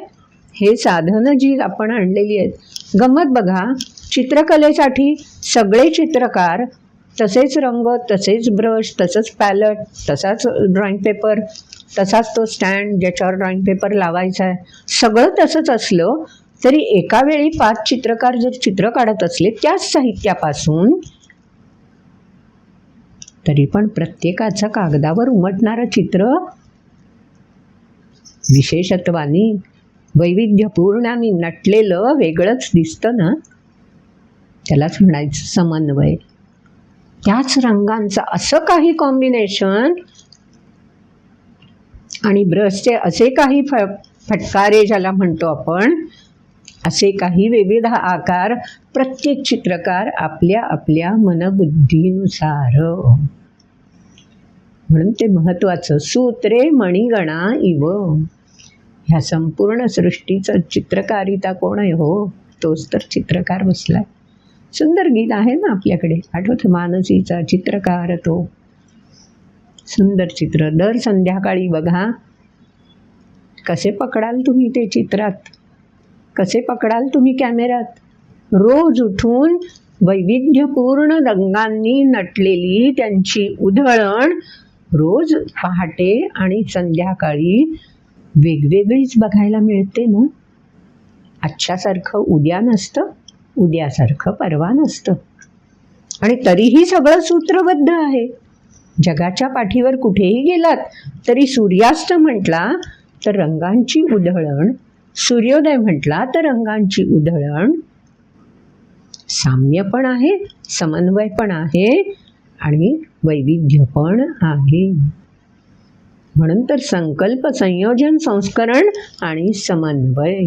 हे साधनं जी आपण आणलेली आहेत. गंमत बघा, चित्रकलेसाठी सगळे चित्रकार तसेच रंग, तसेच ब्रश, तसंच पॅलेट, तसाच ड्रॉइंग पेपर, तसाच तो स्टँड ज्याच्यावर ड्रॉइंग पेपर लावायचा आहे, सगळं तसंच असलं तरी एका वेळी 5 चित्रकार जर चित्र काढत असले त्याच साहित्यापासून, तरी पण प्रत्येकाचं कागदावर उमटणारं चित्र विशेषत्वानी, वैविध्यपूर्णाने नटलेलं वेगळंच दिसतं ना. त्यालाच म्हणायचं समन्वय. त्याच रंगांचं असं काही कॉम्बिनेशन आणि ब्रशचे असे काही फटकारे ज्याला म्हणतो आपण, असे काही विविध आकार प्रत्येक चित्रकार आपल्या आपल्या मनबुद्धीनुसार. म्हणून ते महत्त्वाचं. सूत्रे मणिगणा इव. ह्या संपूर्ण सृष्टीचं चित्रकारिता कोण आहे हो, तोच तर चित्रकार बसलाय. सुंदर गीत आहे ना आपल्याकडे, आठवतं, मानसीचा चित्रकार तो. सुंदर चित्र दर संध्याकाळी बघा, कसे पकडाल तुम्ही ते चित्रात, कसे पकडाल तुम्ही कॅमेऱ्यात. रोज उठून वैविध्यपूर्ण रंगांनी नटलेली त्यांची उधळण रोज पहाटे आणि संध्याकाळी वेगवेगळीच बघायला मिळते ना. आजच्यासारखं उद्या नसतं, उद्यासारखं परवा नसतं. आणि तरीही सगळं सूत्रबद्ध आहे. जगाच्या पाठीवर कुठेही गेलात तरी सूर्यास्त म्हटला तर रंगांची उधळण, सूर्योदय म्हटला तर रंगांची उधळण. साम्य पण आहे, समन्वय पण आहे आणि वैविध्य पण आहे. म्हणून तर संकल्प, संयोजन, संस्करण आणि समन्वय.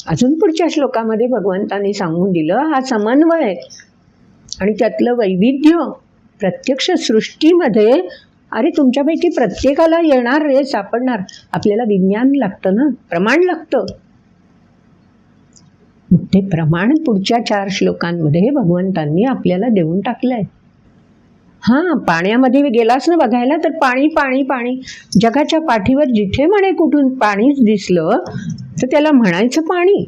अजून पुढच्या श्लोकामध्ये भगवंतांनी सांगून दिलं, हा समन्वय आणि त्यातलं वैविध्य प्रत्यक्ष सृष्टीमध्ये, अरे तुमच्यापैकी प्रत्येकाला येणार रे, सापडणार. आपल्याला विज्ञान लागतं ना, प्रमाण लागतं. ते प्रमाण पुढच्या 4 श्लोकांमध्ये भगवंतांनी आपल्याला देऊन टाकलंय. हां, पाण्यामध्ये गेलास ना बघायला, तर पाणी पाणी पाणी. जगाच्या पाठीवर जिथे म्हणे कुठून पाणीच दिसलं तर त्याला म्हणायचं पाणी.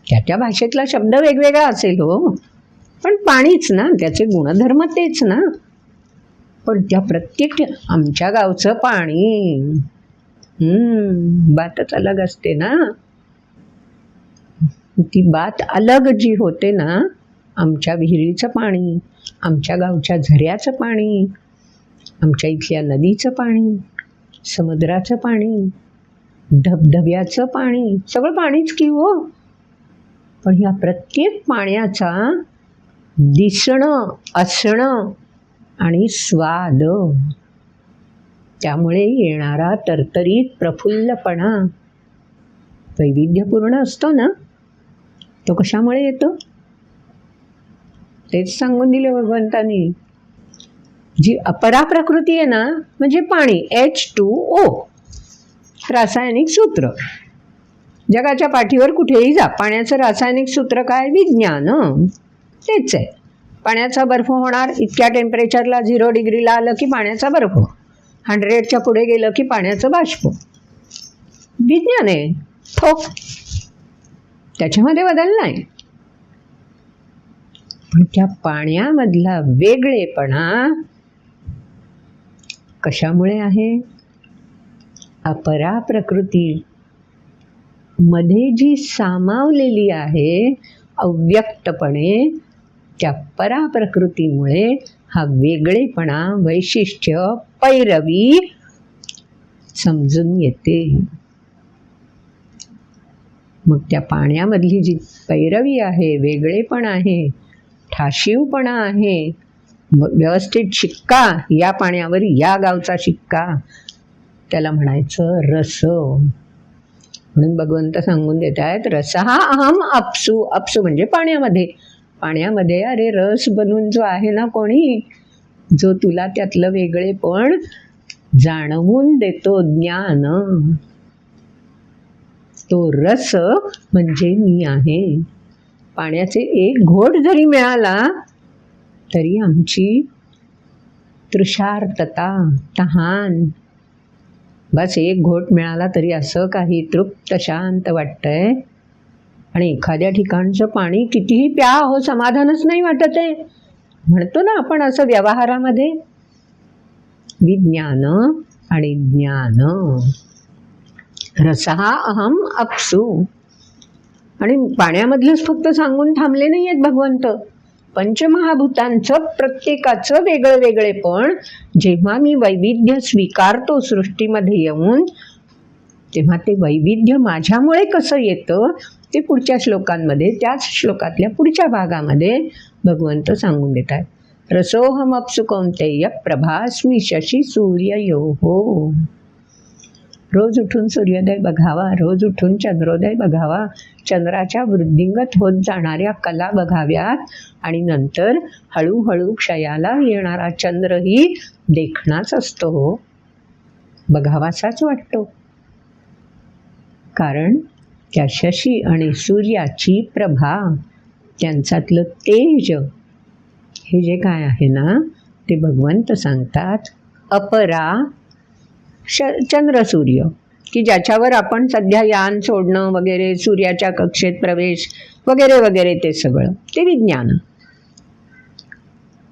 त्या भाषेतला शब्द वेगवेगळा असेल हो, पण पाणीच ना, त्याचे गुणधर्म तेच ना. पण त्या प्रत्येक आमच्या गावचं पाणी, बातच अलग असते ना. ती बात अलग जी होते ना, आमच्या विहिरीचं पाणी, आमच्या गावच्या झऱ्याचं पाणी, आमच्या इथल्या नदीचं पाणी, समुद्राचं पाणी, धबधब्याचं पाणी, सगळं पाणीच की हो. पण ह्या प्रत्येक पाण्याचा दिसणं, असणं आणि स्वाद, त्यामुळे येणारा तरतरीत प्रफुल्लपणा वैविध्यपूर्ण असतो ना, तो कशामुळे येतो तेच सांगून दिले भगवंतांनी. जी अपरा प्रकृती आहे ना, म्हणजे पाणी, H2O, रासायनिक सूत्र. जगाच्या पाठीवर कुठेही जा, पाण्याचं रासायनिक सूत्र काय? विज्ञान. तेच आहे. पाण्याचा बर्फ होणार, इतक्या टेम्परेचरला 0 डिग्रीला आलं की पाण्याचा बर्फ, 100च्या पुढे गेलं की पाण्याचं बाष्प. विज्ञान आहे, ठोक, त्याच्यामध्ये बदल नाही. पण त्या पाण्यामधला वेगळेपणा कशामुळे आहे? अपरा प्रकृती मध्ये जी सामावलेली आहे अव्यक्तपणे, त्या पराप्रकृतीमुळे हा वेगळेपणा, वैशिष्ट्य, पैरवी समजून येते. मग त्या पाण्यामधली जी पैरवी आहे, वेगळेपण आहे, ठाशीवपणा आहे, व्यवस्थित शिक्का, या पाण्यावर या गावचा शिक्का, त्याला म्हणायचं रस. म्हणून भगवंत सांगून देत आहेत, रसहा अहम अप्सु. अप्सु म्हणजे पाण्यामध्ये. पाण्यामध्ये अरे रस बनून जो आहे ना कोणी, जो तुला त्यातलं वेगळेपण जाणवून देतो, ज्ञान, तो रस म्हणजे मी आहे. पाण्याचे एक घोट जरी मिळाला तरी आमची तृषार्तता, तहान, बस एक घोट मिळाला तरी असं काही तृप्त शांत वाटतंय. आणि एखाद्या ठिकाणचं पाणी कितीही प्या हो, समाधानच नाही वाटत आहे. म्हणतो ना आपण असं व्यवहारामध्ये. विज्ञान आणि ज्ञान, रसहा अहम अप्सु. आणि पाण्यामधलंच फक्त सांगून थांबले नाही आहेत भगवंत. पंचमहाभूतांचं प्रत्येकाचं वेगळं वेगळेपण जेव्हा मी वैविध्य स्वीकारतो सृष्टीमध्ये येऊन, तेव्हा ते वैविध्य माझ्यामुळे कसं येतं ते पुढच्या श्लोकांमध्ये, त्याच श्लोकातल्या पुढच्या भागामध्ये भगवंत सांगून देत आहेत. रसोहम अप्सु कौंतेय प्रभास्मि शशी सूर्ययोः. रोज उठून सूर्योदय बघावा, रोज उठून चंद्रोदय बघावा, चंद्राच्या वृद्धिंगत होत जाणाऱ्या कला बघाव्यात, आणि नंतर हळूहळू क्षयाला येणारा चंद्रही देखणाच असतो हो, बघावासाच वाटतो. कारण त्या शशी आणि सूर्याची प्रभा, त्यांच्यातलं तेज, हे जे काय आहे ना, ते भगवंत सांगतात अपरा चंद्रसूर्य, की ज्याच्यावर आपण सध्या यान सोडणं वगैरे, सूर्याच्या कक्षेत प्रवेश वगैरे वगैरे, ते सगळं ते विज्ञान.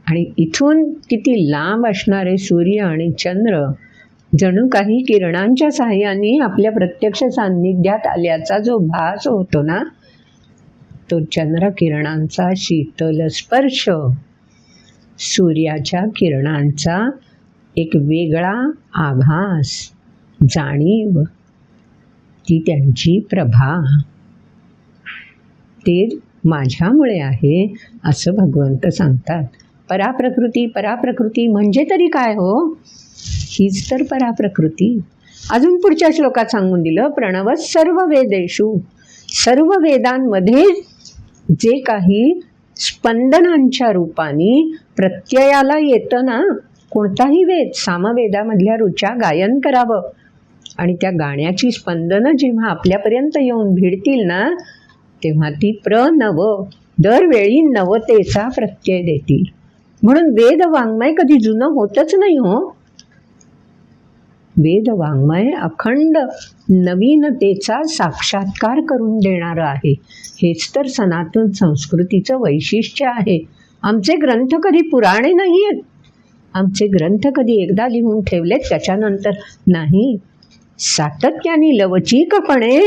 आणि इथून किती लांब असणारे सूर्य आणि चंद्र जणू काही किरणांच्या साहाय्याने आपल्या प्रत्यक्ष सान्निध्यात आल्याचा जो भास होतो ना, तो चंद्र किरणांचा शीतल स्पर्श, सूर्याच्या किरणांचा एक वेगळा आभास, जाणीव, ती त्यांची प्रभा, ते माझ्यामुळे आहे असं भगवंत सांगतात. पराप्रकृती, पराप्रकृती म्हणजे तरी काय हो? हीच तर पराप्रकृती. अजून पुढच्या श्लोकात सांगून दिलं, प्रणव सर्व वेदेषु, सर्व वेदांमध्ये जे काही स्पंदनांच्या रूपाने प्रत्ययाला येतं ना. कोणताही वेद, सामवेदामधल्या ऋचा गायन करावं आणि त्या गाण्याची स्पंदनं जेव्हा आपल्यापर्यंत येऊन भिडतील ना, तेव्हा ती प्रणव दरवेळी नवतेचा प्रत्यय देतील. म्हणून वेद वाङ्मय कधी जुनं होतच नाही हो. वेद वाङ्मय अखंड नवीनतेचा साक्षात्कार करून देणारं आहे. हेच तर सनातन संस्कृतीचं वैशिष्ट्य आहे. आमचे ग्रंथ कधी पुराणे नाही आहेत. आमचे ग्रंथ कधी एकदा लिहून ठेवलेत त्याच्यानंतर नाही. सातत्याने लवचिकपणे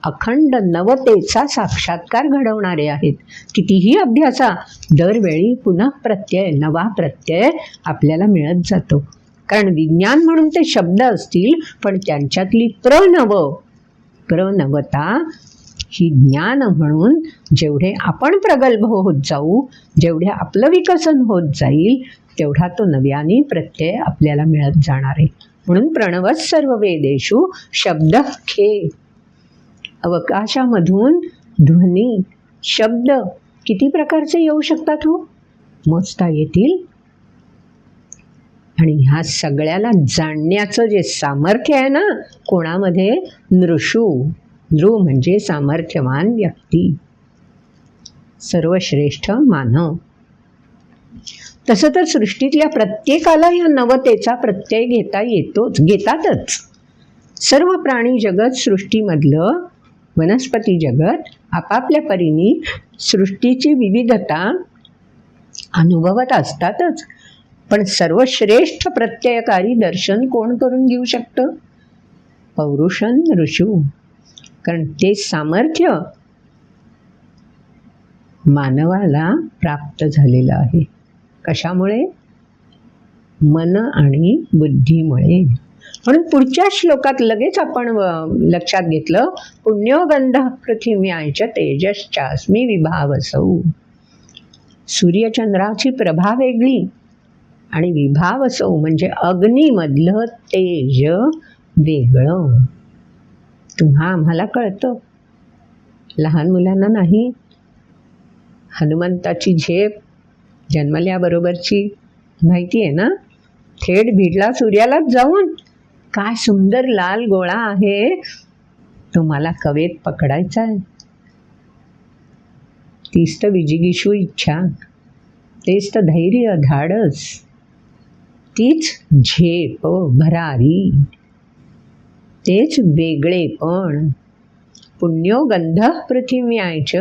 अखंड नवतेचा साक्षात्कार घडवणारे आहेत. कितीही अभ्यासा, दरवेळी पुन्हा प्रत्यय, नवा प्रत्यय आपल्याला मिळत जातो. कारण विज्ञान म्हणून ते शब्द असतील, पण त्यांच्यातली प्रणवता ही ज्ञान म्हणून जेवढे आपण प्रगल्भ होत जाऊ, जेवढे आपलं विकसन होत जाईल, तेवढा तो नव्याने प्रत्यय आपल्याला मिळत जाणार आहे. म्हणून प्रणवच सर्व वेदेषु शब्द खे. अवकाशामधून ध्वनी, शब्द किती प्रकारचे येऊ शकतात हो, मोजता येतील. आणि ह्या सगळ्याला जाणण्याचं जे सामर्थ्य आहे ना, कोणामध्ये? नृषु. नृ म्हणजे सामर्थ्यवान व्यक्ती, सर्वश्रेष्ठ मानव. तसं तर सृष्टीतल्या प्रत्येकाला या नवतेचा प्रत्यय घेतातच. सर्व प्राणी जगत, सृष्टीमधलं वनस्पती जगत आपापल्या परीने सृष्टीची विविधता अनुभवत असतातच. पण सर्वश्रेष्ठ प्रत्ययकारी दर्शन कोण करून घेऊ शकतं? पौरुषन ऋषू. कारण ते सामर्थ्य मानवाला प्राप्त झालेलं आहे. कशामुळे? मन आणि बुद्धीमुळे. म्हणून पुढच्या श्लोकात लगेच आपण लक्षात घेतलं, पुण्योगंध पृथिव्याच तेजश्चास्मी विभावसौ. सूर्यचंद्राची प्रभा वेगळी आणि विभावसौ म्हणजे अग्नीमधलं तेज वेगळं. तुम्हा आम्हाला कळतं, लहान मुलांना नाही. हनुमंताची झेप जन्मल्याबरोबरची माहिती आहे ना, थेट भिडला सूर्यालाच जाऊन. काय सुंदर लाल गोळा आहे, तो मला कवेत पकडायचा आहे. तीच तर विजिगीषू इच्छा, तेच तर धैर्य, धाडस, तीच झेप भरारी, तेच वेगळेपण. पुण्योगंध पृथिव्याच.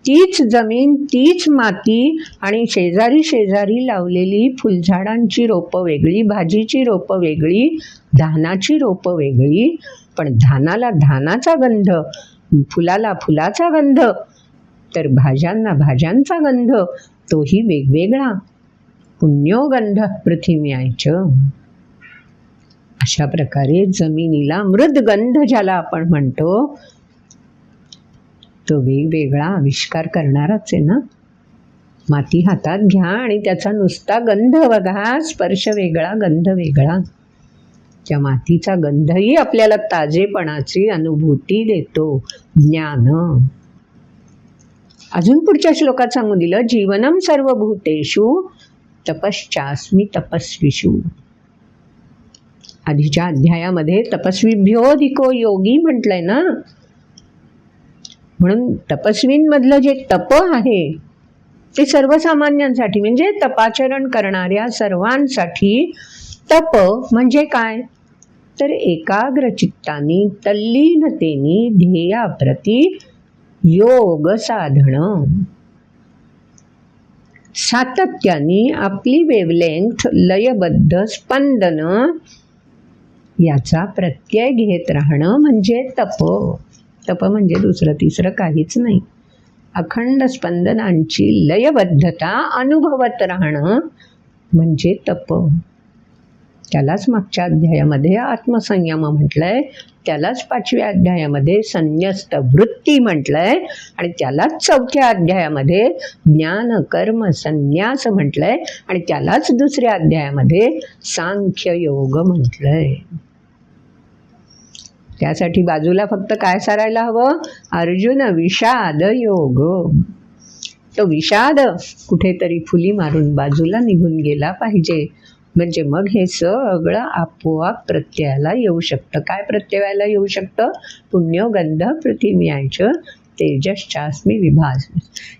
तीच जमीन, तीच माती आणि शेजारी शेजारी लावलेली फुलझाडांची रोपं वेगळी, भाजीची रोपं वेगळी, धानाची रोपं वेगळी. पण धानाला धानाचा गंध, फुलाला फुलाचा गंध, तर भाज्यांना भाज्यांचा गंध, तोही वेगवेगळा. पुण्योगंध पृथिव्याच. अशा प्रकारे जमिनीला मृदगंध ज्याला आपण म्हणतो, तो वेगवेगळा आविष्कार करणाराच आहे ना. माती हातात घ्या आणि त्याचा नुसता गंध बघा, स्पर्श वेगळा, गंध वेगळा. त्या मातीचा गंधही आपल्याला ताजेपणाची अनुभूती देतो, ज्ञान. अजून पुढच्या श्लोकात सांगून दिलं, जीवनम सर्वभूतेषु तपश्चास्मी तपस्विषु. आधीच्या अध्यायामध्ये तपस्वीभ्योधिको योगी म्हटलंय ना. म्हणून तपस्वींमधलं जे तप आहे ते सर्वसामान्यांसाठी, म्हणजे तपाचरण करणाऱ्या सर्वांसाठी. तप म्हणजे काय? तर एकाग्र चित्तानी, तल्लीनतेनी ध्येयाप्रती योग साधणं. सातत्याने आपली वेवलेंथ, लयबद्ध स्पंदन याचा प्रत्यय घेत राहणं म्हणजे तप. तप म्हणजे दुसरं तिसरं काहीच नाही. अखंड स्पंदनांची लयबद्धता अनुभवत राहणं म्हणजे तप. त्यालाच मागच्या अध्यायामध्ये आत्मसंयम म्हटलंय, त्यालाच 5व्या अध्यायामध्ये संन्यस्त वृत्ती म्हटलंय आणि त्यालाच 4थ्या अध्यायामध्ये ज्ञान कर्म संन्यास म्हटलंय आणि त्यालाच 2ऱ्या अध्यायामध्ये सांख्य योग म्हटलंय. त्यासाठी बाजूला फक्त काय सारायला हवं? अर्जुन विषाद योग. तो विषाद कुठेतरी फुली मारून बाजूला निघून गेला पाहिजे. म्हणजे मग हे सगळं आपोआप प्रत्ययाला येऊ शकतं. काय प्रत्ययाला येऊ शकतं? पुण्यगंध पृथिव्याचं तेजश्चास्मी विभास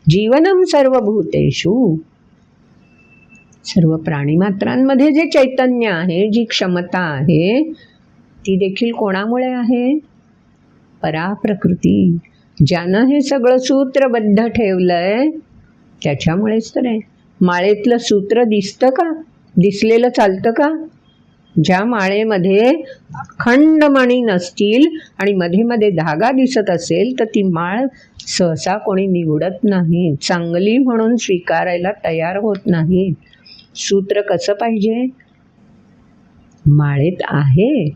जीवनम सर्वभूतेषु. सर्व प्राणीमात्रांमध्ये जे चैतन्य आहे, जी क्षमता आहे, ती देखील कोणामुळे आहे? पराप्रकृती. ज्यानं हे सगळं सूत्रबद्ध ठेवलंय त्याच्यामुळेच तर आहे. माळेतलं सूत्र दिसतं का? दिसलेलं चालतं का? ज्या माळेमध्ये अखंड मणी नसतील आणि मध्ये मध्ये धागा दिसत असेल तर ती माळ सहसा कोणी निवडत नाही, चांगली म्हणून स्वीकारायला तयार होत नाही. सूत्र कसं पाहिजे? माळेत आहे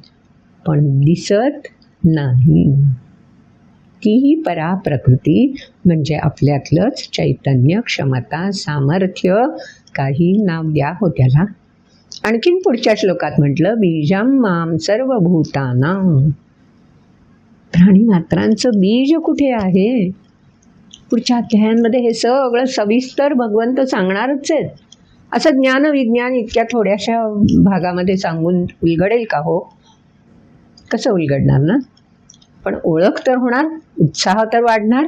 पण दिसत नाही. तीही पराप्रकृती म्हणजे आपल्यातलंच चैतन्य, क्षमता, सामर्थ्य, काही नाव द्या हो त्याला. आणखीन पुढच्या श्लोकात म्हटलं बीजम माम सर्वभूतानां. प्राणीमात्रांचं बीज कुठे आहे? पुढच्या अध्यायांमध्ये हे सगळं सविस्तर भगवंत सांगणारच आहेत. असं ज्ञान विज्ञान इतक्या थोड्याशा भागामध्ये सांगून उलगडेल का हो? कसं उलगडणार ना? पण ओळख तर होणार, उत्साह तर वाढणार,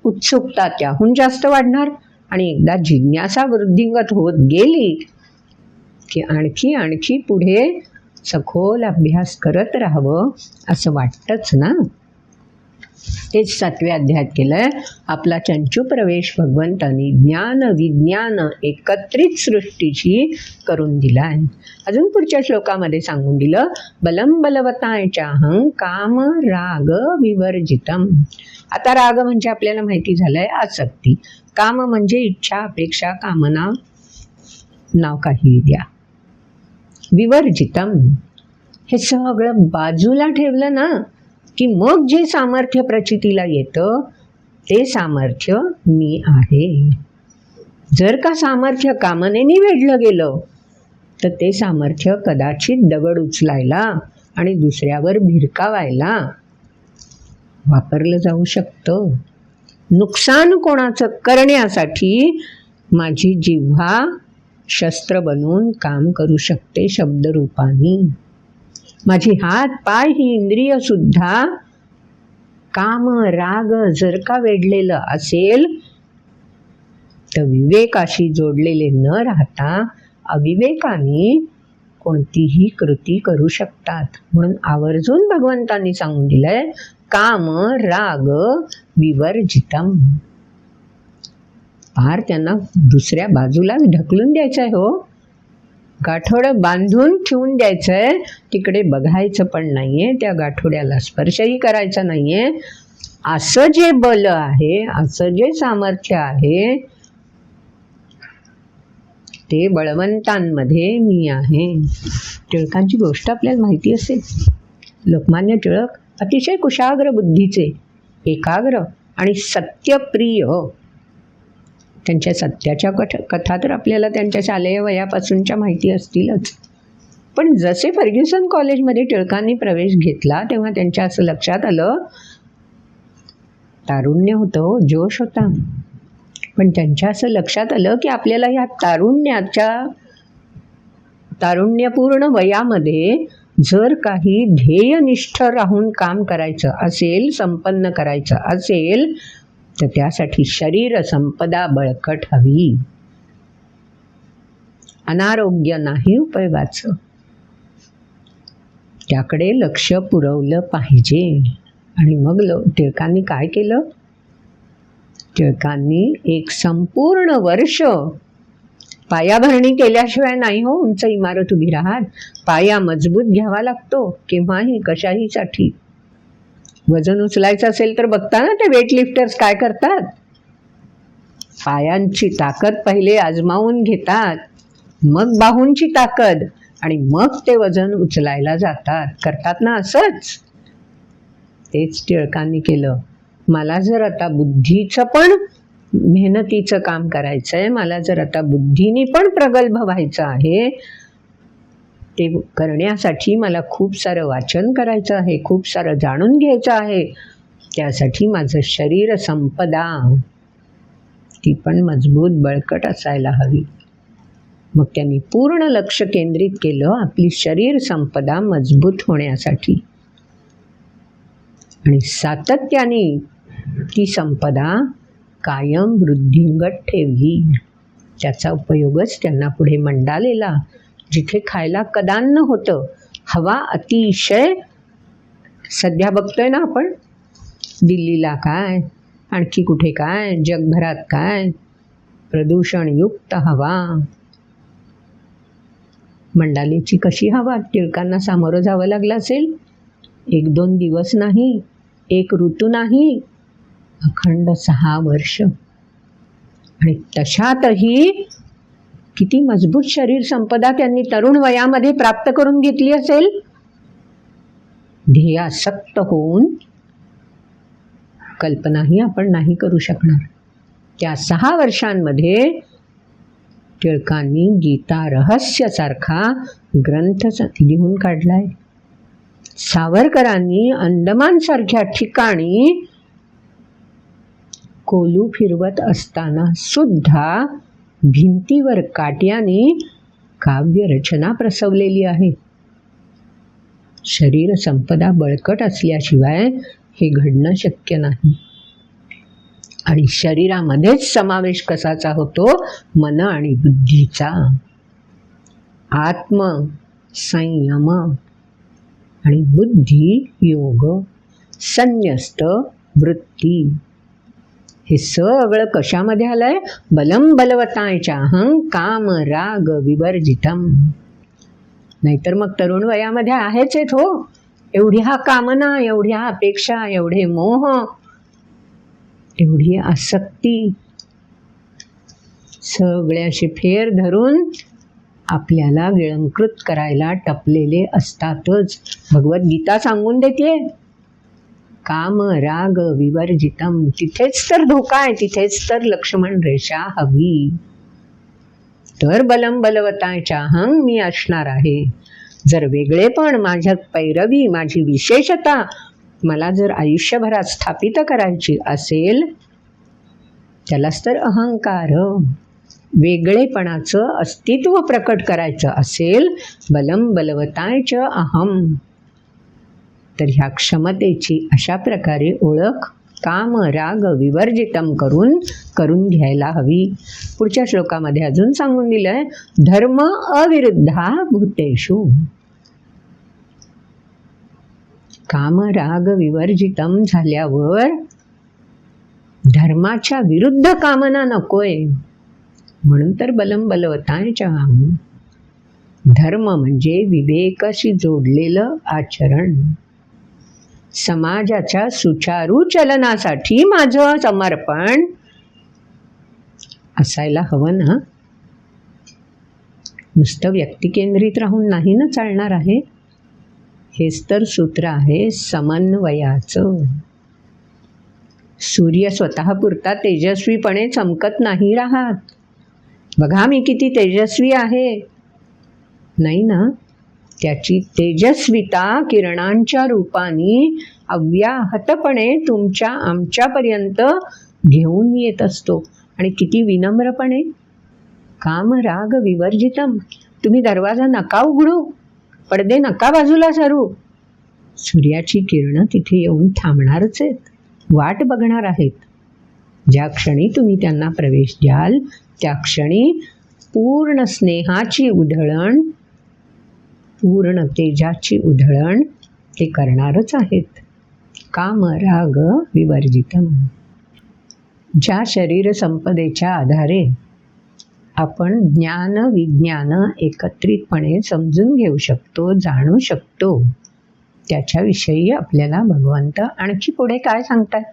उत्सुकता त्याहून जास्त वाढणार. आणि एकदा जिज्ञासा वृद्धिंगत होत गेली की आणखी आणखी पुढे सखोल अभ्यास करत राहावं असं वाटतंच ना. तेच 7व्या अध्यायात केलंय. आपला चंचू प्रवेश भगवंतांनी ज्ञान विज्ञान एकत्रित सृष्टीची करून दिला आहे. अजून पुढच्या श्लोकामध्ये सांगून दिलं बलम बलवतायचाहं काम राग विवर्जितम. आता राग म्हणजे आपल्याला माहिती झालंय आसक्ती. काम म्हणजे इच्छा, अपेक्षा, कामना, नाव काही द्या. विवर्जितम हे सगळं बाजूला ठेवलं ना की मग जे सामर्थ्य प्रचितीला येतं ते सामर्थ्य मी आहे. जर का सामर्थ्य कामनेने वेढलं गेलं तर ते सामर्थ्य कदाचित दगड उचलायला आणि दुसऱ्यावर भिरकावायला वापरलं जाऊ शकतं. नुकसान कोणाचं करण्यासाठी माझी जिव्हा शस्त्र बनवून काम करू शकते शब्दरूपाने. माझी हात पाय ही इंद्रिय सुद्धा काम राग जर का वेढलेलं असेल तर विवेकाशी जोडलेले न राहता अविवेकाने कोणतीही कृती करू शकतात. म्हणून आवर्जून भगवंतांनी सांगून दिलंय काम राग विवर्जितम. पार त्यांना दुसऱ्या बाजूला ढकलून द्यायचं आहे हो. गाठोडं बांधून ठेवून द्यायचं आहे. तिकडे बघायचं पण नाहीये, त्या गाठोड्याला स्पर्शही करायचा नाहीये. असं जे बल आहे, असं जे सामर्थ्य आहे ते बळवंतांमध्ये मी आहे. टिळकांची गोष्ट आपल्याला माहिती असेल. लोकमान्य टिळक अतिशय कुशाग्र बुद्धीचे, एकाग्र आणि सत्यप्रिय. त्यांच्या सत्याच्या कथा तर आपल्याला त्यांच्या शालेय वयापासूनच्या माहिती असतीलच. पण जसे फर्ग्युसन कॉलेजमध्ये टिळकांनी प्रवेश घेतला तेव्हा त्यांच्या असं लक्षात आलं, तारुण्य होतं, जोश होता, पण त्यांच्या असं लक्षात आलं की आपल्याला ह्या तारुण्यपूर्ण वयामध्ये जर काही ध्येयनिष्ठ राहून काम करायचं असेल, संपन्न करायचं असेल तर त्यासाठी शरीर संपदा बळकट हवी. अनारोग्य नाही उपयोगाचं. त्याकडे लक्ष पुरवलं पाहिजे. आणि मग टिळकांनी काय केलं? टिळकांनी एक संपूर्ण वर्ष पायाभरणी केल्याशिवाय नाही हो उंच इमारत उभी राहत. पाया मजबूत घ्यावा लागतो केव्हाही कशाहीसाठी. वजन उचलायचं असेल तर बघता ना ते वेटलिफ्टर्स काय करतात. पायांची ताकद पहिले आजमावून घेतात, मग बाहूंची ताकद, आणि मग ते वजन उचलायला जातात. करतात ना असंच. तेच टिळकांनी केलं. मला जर आता बुद्धीचं पण मेहनतीचं काम करायचं आहे, मला जर आता बुद्धीने पण प्रगल्भ व्हायचं आहे, ते करण्यासाठी मला खूप सारं वाचन करायचं आहे, खूप सारं जाणून घ्यायचं आहे. त्यासाठी माझं शरीर संपदा ती पण मजबूत बळकट असायला हवी. मग त्यांनी पूर्ण लक्ष केंद्रित केलं आपली शरीर संपदा मजबूत होण्यासाठी, आणि सातत्याने ती संपदा कायम वृद्धिंगत ठेवली. त्याचा उपयोगच त्यांना पुढे मंडालेला, जिथे खायला कदान्न होतं, हवा अतिशय, सध्या बघतोय ना आपण दिल्लीला काय, आणखी कुठे काय, जगभरात काय, प्रदूषणयुक्त हवा. मंडालेची कशी हवा टिळकांना सामोरं जावं लागलं असेल. 1-2 दिवस नाही, 1 ऋतू नाही, अखंड 6 वर्ष. आणि तशातही किती मजबूत शरीर संपदा त्यांनी तरुण वयामध्ये प्राप्त करून घेतली असेल. ध्येयासक्त होऊन कल्पनाही आपण नाही करू शकणार. त्या 6 वर्षांमध्ये टिळकांनी गीता रहस्यासारखा ग्रंथ लिहून काढलाय. सावरकरांनी अंदमानसारख्या ठिकाणी कोलू फिरवत असताना सुद्धा भिंतीवर काट्याने काव्यरचना प्रसवलेली आहे. शरीर संपदा बळकट असल्याशिवाय हे घडणं शक्य नाही. आणि शरीरामध्येच समावेश कसाचा होतो, मन आणि बुद्धीचा. आत्म संयम आणि बुद्धी योग, संन्यस्त वृत्ती. हे सगळं कशामध्ये आलंय? बलम बलवतायच्या हं काम राग विवर्जितम. नाहीतर मग तरुण वयामध्ये आहेच आहेत हो, एवढ्या कामना, एवढ्या अपेक्षा, एवढे मोह, एवढी आसक्ती, सगळ्याशी फेर धरून आपल्याला गिळंकृत करायला टपलेले असतातच. भगवद्गीता सांगून देते, काम राग विवर्जितम. तिथेच तर धोका आहे, तिथेच तर लक्ष्मण रेषा हवी. तर बलम बलवतायच्या हं मी असणार आहे. जर वेगळेपण, माझ्यात पैरवी, माझी विशेषता मला जर आयुष्यभरात स्थापित करायची असेल, त्यालाच तर अहंकार, वेगळेपणाचं अस्तित्व प्रकट करायचं असेल, बलम बलवतायच अहम, तर ह्या क्षमतेची अशा प्रकारे ओळख काम राग विवर्जितम करून घ्यायला हवी. पुढच्या श्लोकामध्ये अजून सांगून दिलंय, धर्म अविरुद्धा भूतेषु. काम राग विवर्जितम झाल्यावर धर्माच्या विरुद्ध कामना नकोय. म्हणून तर बलम बलवतायच्या. धर्म म्हणजे विवेकाशी जोडलेलं आचरण. समाजाच्या सुचारू चलनासाठी माझं समर्पण असायला हवं ना. नुसतं व्यक्तिकेंद्रित राहून नाही ना चालणार आहे. हेच तर सूत्र आहे समन्वयाचं. सूर्य स्वतःपुरता तेजस्वीपणे चमकत नाही राहत. बघा मी किती तेजस्वी आहे, नाही ना. त्याची तेजस्विता किरणांच्या रूपाने अव्याहतपणे तुमच्या आमच्यापर्यंत घेऊन येत असतो. आणि किती विनम्रपणे. काम राग विवर्जितम. तुम्ही दरवाजा नका उघडू, पडदे नका बाजूला सरू. सूर्याची किरणं तिथे येऊन थांबणारच आहेत, वाट बघणार आहेत. ज्या क्षणी तुम्ही त्यांना प्रवेश द्याल, त्या क्षणी पूर्ण स्नेहाची उधळण, पूर्ण तेजाची उधळण ते करणारच आहेत. काम राग विवर्जितम. ज्या शरीर संपदेच्या आधारे आपण ज्ञान विज्ञान एकत्रितपणे समजून घेऊ शकतो, जाणू शकतो, त्याच्याविषयी आपल्याला भगवंत आणखी पुढे काय सांगतात.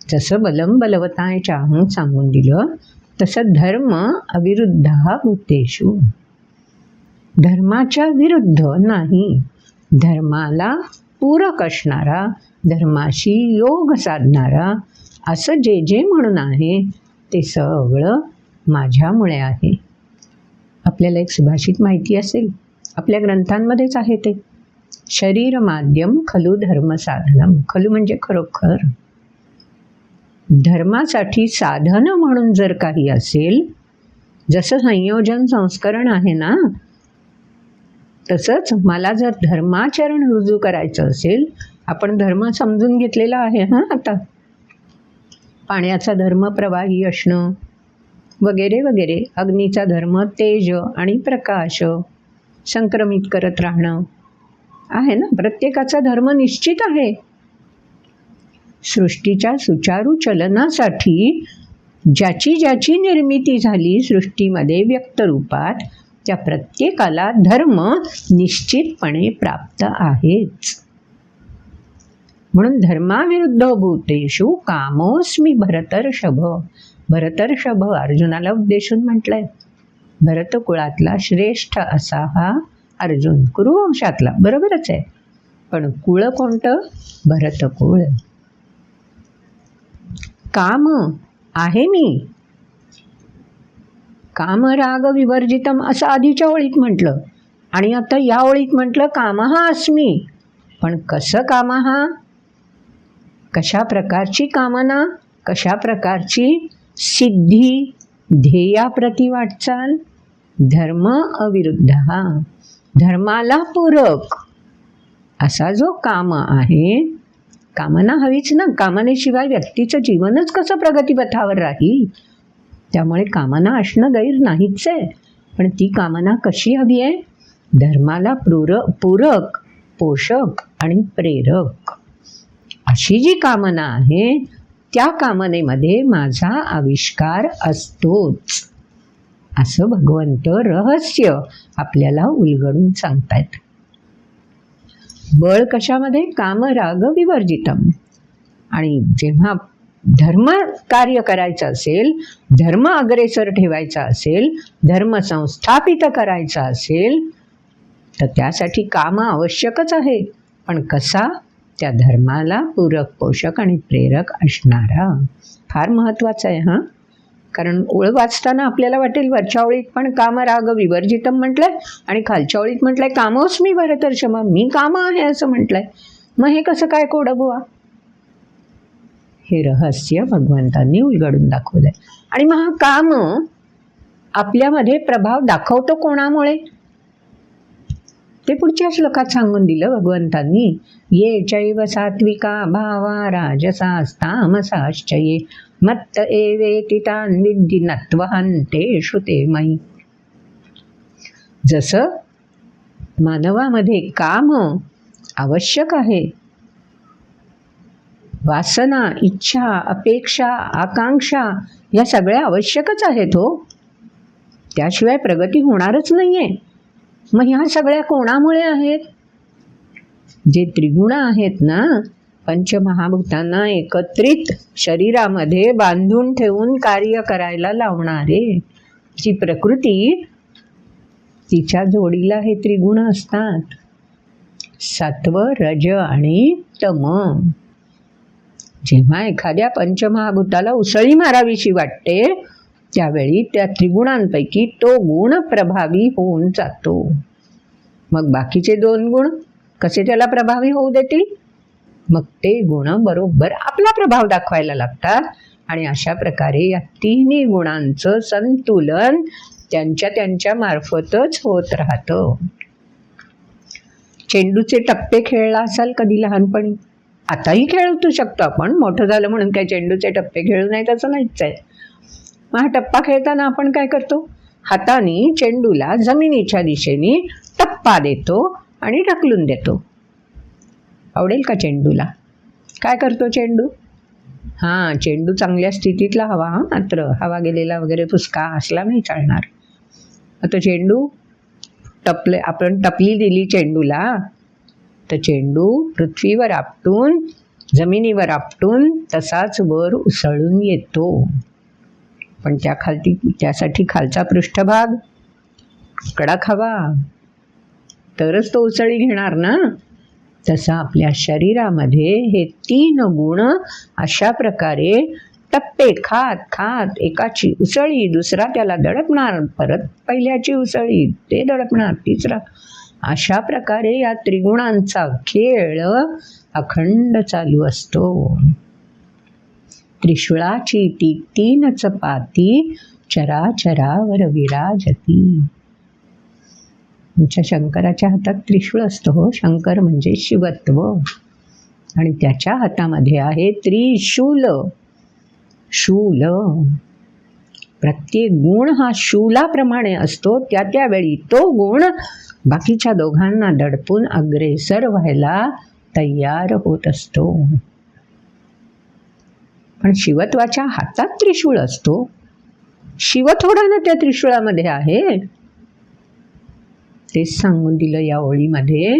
जसं बलम बलवतायच्या अहं सांगून दिलं, तसं धर्म अविरुद्धा भूतेषु. धर्माच्या विरुद्ध नाही, धर्माला पूरक असणारा, धर्माशी योग साधणारा, असं जे जे म्हणून आहे ते सगळं माझ्यामुळे आहे. आपल्याला एक सुभाषित माहिती असेल, आपल्या ग्रंथांमध्येच आहे ते, शरीर माध्यम खलु धर्म साधनम. खलु म्हणजे खरोखर. धर्मासाठी साधन म्हणून जर काही असेल, जसं संयोजन संस्करण आहे ना, तसंच मला जर धर्माचरण रुजू करायचं असेल, आपण धर्म समजून घेतलेला आहे हां आता, पाण्याचा धर्म प्रवाही असणं वगैरे वगैरे, अग्नीचा धर्म तेज आणि प्रकाश संक्रमित करत राहणं आहे ना, प्रत्येकाचा धर्म निश्चित आहे. सृष्टीच्या सुचारू चलनासाठी ज्याची ज्याची निर्मिती झाली सृष्टीमध्ये व्यक्त रूपात, त्या प्रत्येकाला धर्म निश्चितपणे प्राप्त आहेच. म्हणून धर्माविरुद्ध भूतेषु कामोस्मी भरतर्षभ. भरतर्षभ अर्जुनाला उद्देशून म्हटलंय. भरतकुळातला श्रेष्ठ असा हा अर्जुन, कुरुवंशातला, बरोबरच आहे, पण कुळ कोणतं? भरतकुळ. काम आहे मी, कामराग विवर्जितम असं आधीच्या ओळीत म्हटलं, आणि आता या ओळीत म्हटलं कामः अस्मी. पण कसं कामः? कशा प्रकारची कामना, कशा प्रकारची सिद्धी, ध्येयाप्रती वाटचाल? धर्म अविरुद्ध, धर्माला पूरक असा जो काम आहे. कामना हवीच ना, कामनेशिवाय व्यक्तीचं जीवनच कसं प्रगतीपथावर राहील? त्यामुळे कामना असणं गैर नाहीच आहे, पण ती कामना कशी हवी आहे? धर्माला पूरक, पोषक आणि प्रेरक अशी जी कामना आहे, त्या कामनेमध्ये माझा आविष्कार असतोच, असं भगवंत रहस्य आपल्याला उलगडून सांगतायत. बळ कशामध्ये? कामराग विवर्जितम. आणि जेव्हा धर्म कार्य करायचं असेल, धर्म अग्रेसर ठेवायचा असेल, धर्म संस्थापित करायचा असेल, तर त्यासाठी काम आवश्यकच आहे. पण कसा? त्या धर्माला पूरक, पोषक आणि प्रेरक असणारा. फार महत्त्वाचं आहे हां. कारण ओळ वाचताना आपल्याला वाटेल वरच्या ओळीत पण कामराग विवर्जितम म्हटलंय आणि खालच्या ओळीत म्हटलंय कामोस्मी भरतर्षभ, मी काम आहे असं म्हटलंय. मग हे कसं काय कोडं बुवा? हे रहस्य भगवंतांनी उलगडून दाखवलंय. आणि मग हा काम आपल्यामध्ये प्रभाव दाखवतो कोणामुळे? ते पुढच्या श्लोकात सांगून दिलं भगवंतांनी. ये चैव सात्विका भावा राजसास्तामसाश्च ये मत्त एवेति तान् विद्धि नत्वहन्तेषु ते मयि. जसं मानवामध्ये काम आवश्यक आहे, वासना, इच्छा, अपेक्षा, आकांक्षा या सगळ्या आवश्यकच आहेत हो, त्याशिवाय प्रगती होणारच नाही आहे. मग ह्या सगळ्या कोणामुळे आहेत? जे त्रिगुण आहेत ना, पंचमहाभूतांना एकत्रित शरीरामध्ये बांधून ठेवून कार्य करायला लावणारे, जी प्रकृती, तिच्या जोडीला हे त्रिगुण असतात, सत्व, रज आणि तम. जेव्हा एखाद्या पंचमहाभूताला उसळी मारावीशी वाटते, त्यावेळी त्या त्रिगुणांपैकी तो गुण प्रभावी होऊन जातो. मग बाकीचे दोन गुण कसे त्याला प्रभावी होऊ देतील? मग ते गुण बरोबर आपला प्रभाव दाखवायला लागतात. आणि अशा प्रकारे या तिन्ही गुणांचं संतुलन त्यांच्या मार्फतच होत राहतं. चेंडूचे टप्पे खेळला असाल कधी लहानपणी? आताही खेळू शकतो आपण, मोठं झालं म्हणून काय चेंडूचे टप्पे खेळू नयेत असं नाहीच आहे. मग हा टप्पा खेळताना आपण काय करतो? हाताने चेंडूला जमिनीच्या दिशेने टप्पा देतो आणि ढकलून देतो. आवडेल का चेंडूला? काय करतो चेंडू? हां, चेंडू चांगल्या स्थितीतला हवा, मात्र हवा गेलेला वगैरे फुसका असला नाही चालणार. आता चेंडू आपण टपली दिली चेंडूला, तर चेंडू पृथ्वीवर आपटून, जमिनीवर आपटून तसाच वर उसळून येतो. पण त्यासाठी खालचा पृष्ठभाग कडक हवा, तरच तो उसळी घेणार ना. तसं आपल्या शरीरामध्ये हे तीन गुण अशा प्रकारे टप्पे खात खात, एकाची उसळी, दुसरा त्याला दडपणार, परत पहिल्याची उसळी, ते दडपणार, तिसरा, अशा प्रकारे या त्रिगुणांचा खेळ अखंड चालू असतो. त्रिशूळाची ती तीनच पाती चराचरावर विराजती. आमच्या शंकराच्या हातात त्रिशूळ असतं हो. शंकर म्हणजे शिवत्व आणि त्याच्या हातामध्ये आहे त्रिशूल. शूल. प्रत्येक गुण हा शूलाप्रमाणे असतो. त्यावेळी तो गुण बाकीच्या दोघांना दडपून अग्रेसर व्हायला तयार होत असतो. पण शिवत्वाच्या हातात त्रिशूळ असतो. शिव थोडा ना त्या त्रिशूळामध्ये आहे. तेच सांगून दिलं या ओळीमध्ये.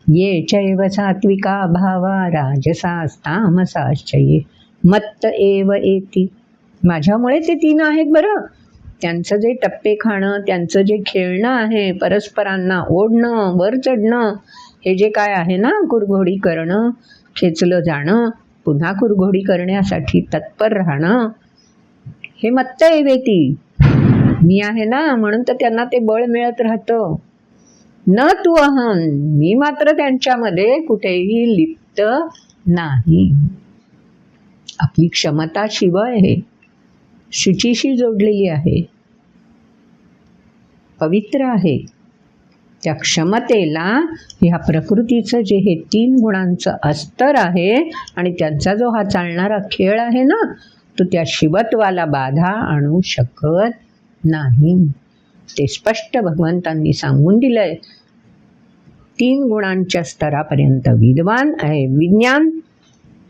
ये चैव सात्विका भावा राजसास्तामसाश्च ये मत्त एव एति. माझ्यामुळे ते तीन आहेत बरं. त्यांचं जे टप्पे खाणं, त्यांचं जे खेळणं आहे, परस्परांना ओढणं, वर चढणं, हे जे काय आहे ना, कुरघोडी करणं, खेचलं जाणं, पुन्हा कुरघोडी करण्यासाठी तत्पर राहणं, हे मत्त एवेती. मी आहे ना म्हणून तर त्यांना ते बळ मिळत राहतं. न तू अहं. मी मात्र त्यांच्यामध्ये कुठेही लिप्त नाही. आपली क्षमता शिव आहे, शुचीशी जोडलेली आहे, पवित्र आहे. त्या क्षमतेला ह्या प्रकृतीचं जे हे तीन गुणांचं अस्तर आहे आणि त्यांचा जो हा चालणारा खेळ आहे ना, तो त्या शिवत्वाला बाधा आणू शकत नाही. ते स्पष्ट भगवंतांनी सांगून दिलंय. तीन गुणांच्या स्तरापर्यंत विद्वान आहे विज्ञान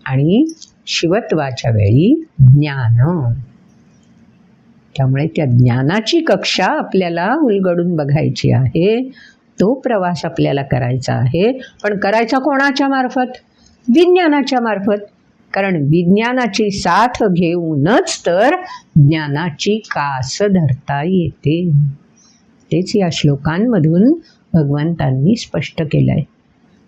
आणि शिवत्वाच्या वेळी ज्ञान. त्यामुळे त्या ज्ञानाची कक्षा आपल्याला उलगडून बघायची आहे. तो प्रवास आपल्याला करायचा आहे. पण करायचा कोणाच्या मार्फत? विज्ञानाच्या मार्फत. कारण विज्ञानाची साथ घेऊनच तर ज्ञानाची कास धरता येते. तेच या श्लोकांमधून भगवंतांनी स्पष्ट केलं आहे.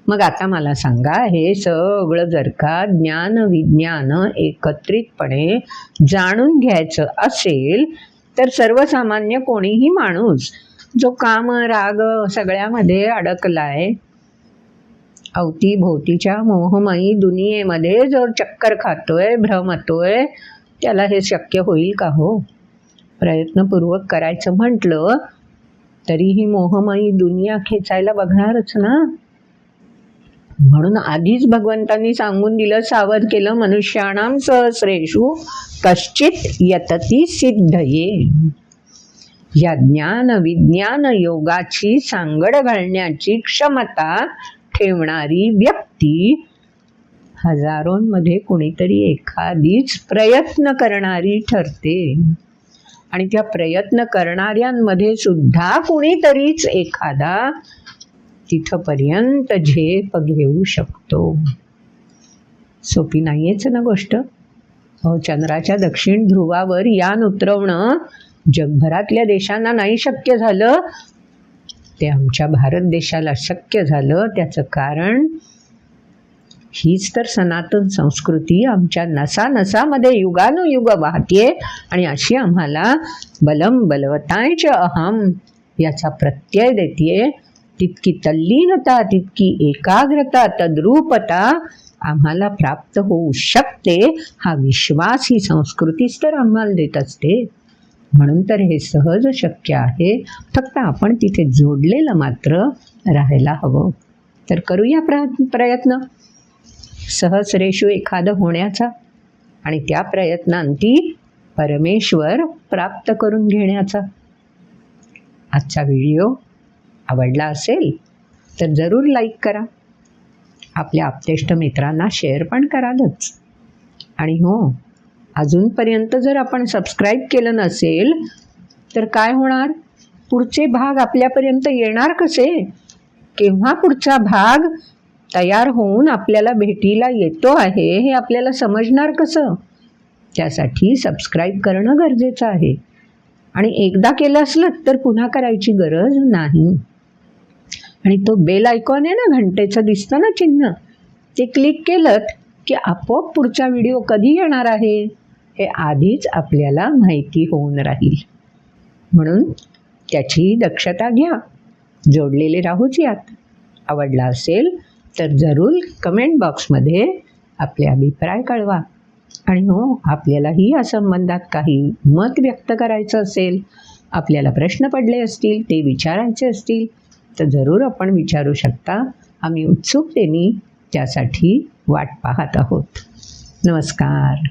मग आता मला सांगा, हे सगळं जर का ज्ञान विज्ञान एकत्रितपणे जाणून घ्यायचं असेल तर सर्वसामान्य कोणीही माणूस जो काम राग सगळ्यामध्ये अडकलाय, अवतीभोवतीच्या मोहमयी दुनियेमध्ये जो चक्कर खातोय, भ्रमतोय, त्याला हे शक्य होईल का हो? प्रयत्नपूर्वक करायचं म्हटलं तरीही मोहमयी दुनिया खेचायला बघणारच ना. म्हणून आधीच भगवंतांनी सांगून दिलं, सावध केलं, मनुष्याणाम सहस्रेषु कश्चित यतती सिद्धये. या ज्ञान विज्ञान योगाची सांगड घालण्याची क्षमता ठेवणारी व्यक्ती हजारोंमध्ये कोणीतरी एखादीच प्रयत्न करणारी ठरते. आणि त्या प्रयत्न करणाऱ्यांमध्ये सुद्धा कोणीतरीच एखादा तिथपर्यंत झेप घेऊ शकतो. सोपी नाहीयेच ना गोष्ट. चंद्राच्या दक्षिण ध्रुवावर यान उतरवणं जगभरातल्या देशांना नाही शक्य झालं, ते आमच्या भारत देशाला शक्य झालं. त्याचं कारण हीच तर सनातन संस्कृती आमच्या नसानसामध्ये युगानुयुग वाहतीये आणि अशी आम्हाला बलम बलवतांच अहम याचा प्रत्यय देतीये. तितकी तल्लीनता, तितकी एकाग्रता, तद्रूपता आम्हाला प्राप्त होऊ शकते. हा विश्वास ही संस्कृतीच तर आम्हाला देत असते. म्हणून तर हे सहज शक्य आहे. फक्त आपण तिथे जोडलेलं मात्र राहायला हवं. तर करूया प्रयत्न सहस्रेषु एखादं होण्याचा आणि त्या प्रयत्नांती परमेश्वर प्राप्त करून घेण्याचा. आजचा व्हिडिओ आवडला असेल तर जरूर लाईक करा. आपल्या आप्तेष्ट मित्रांना शेअर पण करालच. आणि हो, अजूनपर्यंत जर आपण सबस्क्राईब केलं नसेल तर काय होणार? पुढचे भाग आपल्यापर्यंत येणार कसे? केव्हा पुढचा भाग तयार होऊन आपल्याला भेटीला येतो आहे हे आपल्याला समजणार कसं? त्यासाठी सबस्क्राईब करणं गरजेचं आहे. आणि एकदा केलं असलं तर पुन्हा करायची गरज नाही. आणि तो बेल आयकॉन आहे ना, घंटेचं दिसतं ना चिन्ह, ते क्लिक केलं की आपोआप पुढचा व्हिडिओ कधी येणार आहे हे आधीच आपल्याला माहिती होऊन राहील. म्हणून त्याची दक्षता घ्या. जोडलेले राहूच यात. आवडला असेल तर जरूर कमेंट बॉक्समध्ये आपले अभिप्राय कळवा. आणि हो, आपल्यालाही या संबंधात काही मत व्यक्त करायचं असेल, आपल्याला प्रश्न पडले असतील, ते विचारायचे असतील तर जरूर आपण विचारू शकता. आम्ही उत्सुकतेने त्यासाठी वाट पाहत आहोत. नमस्कार.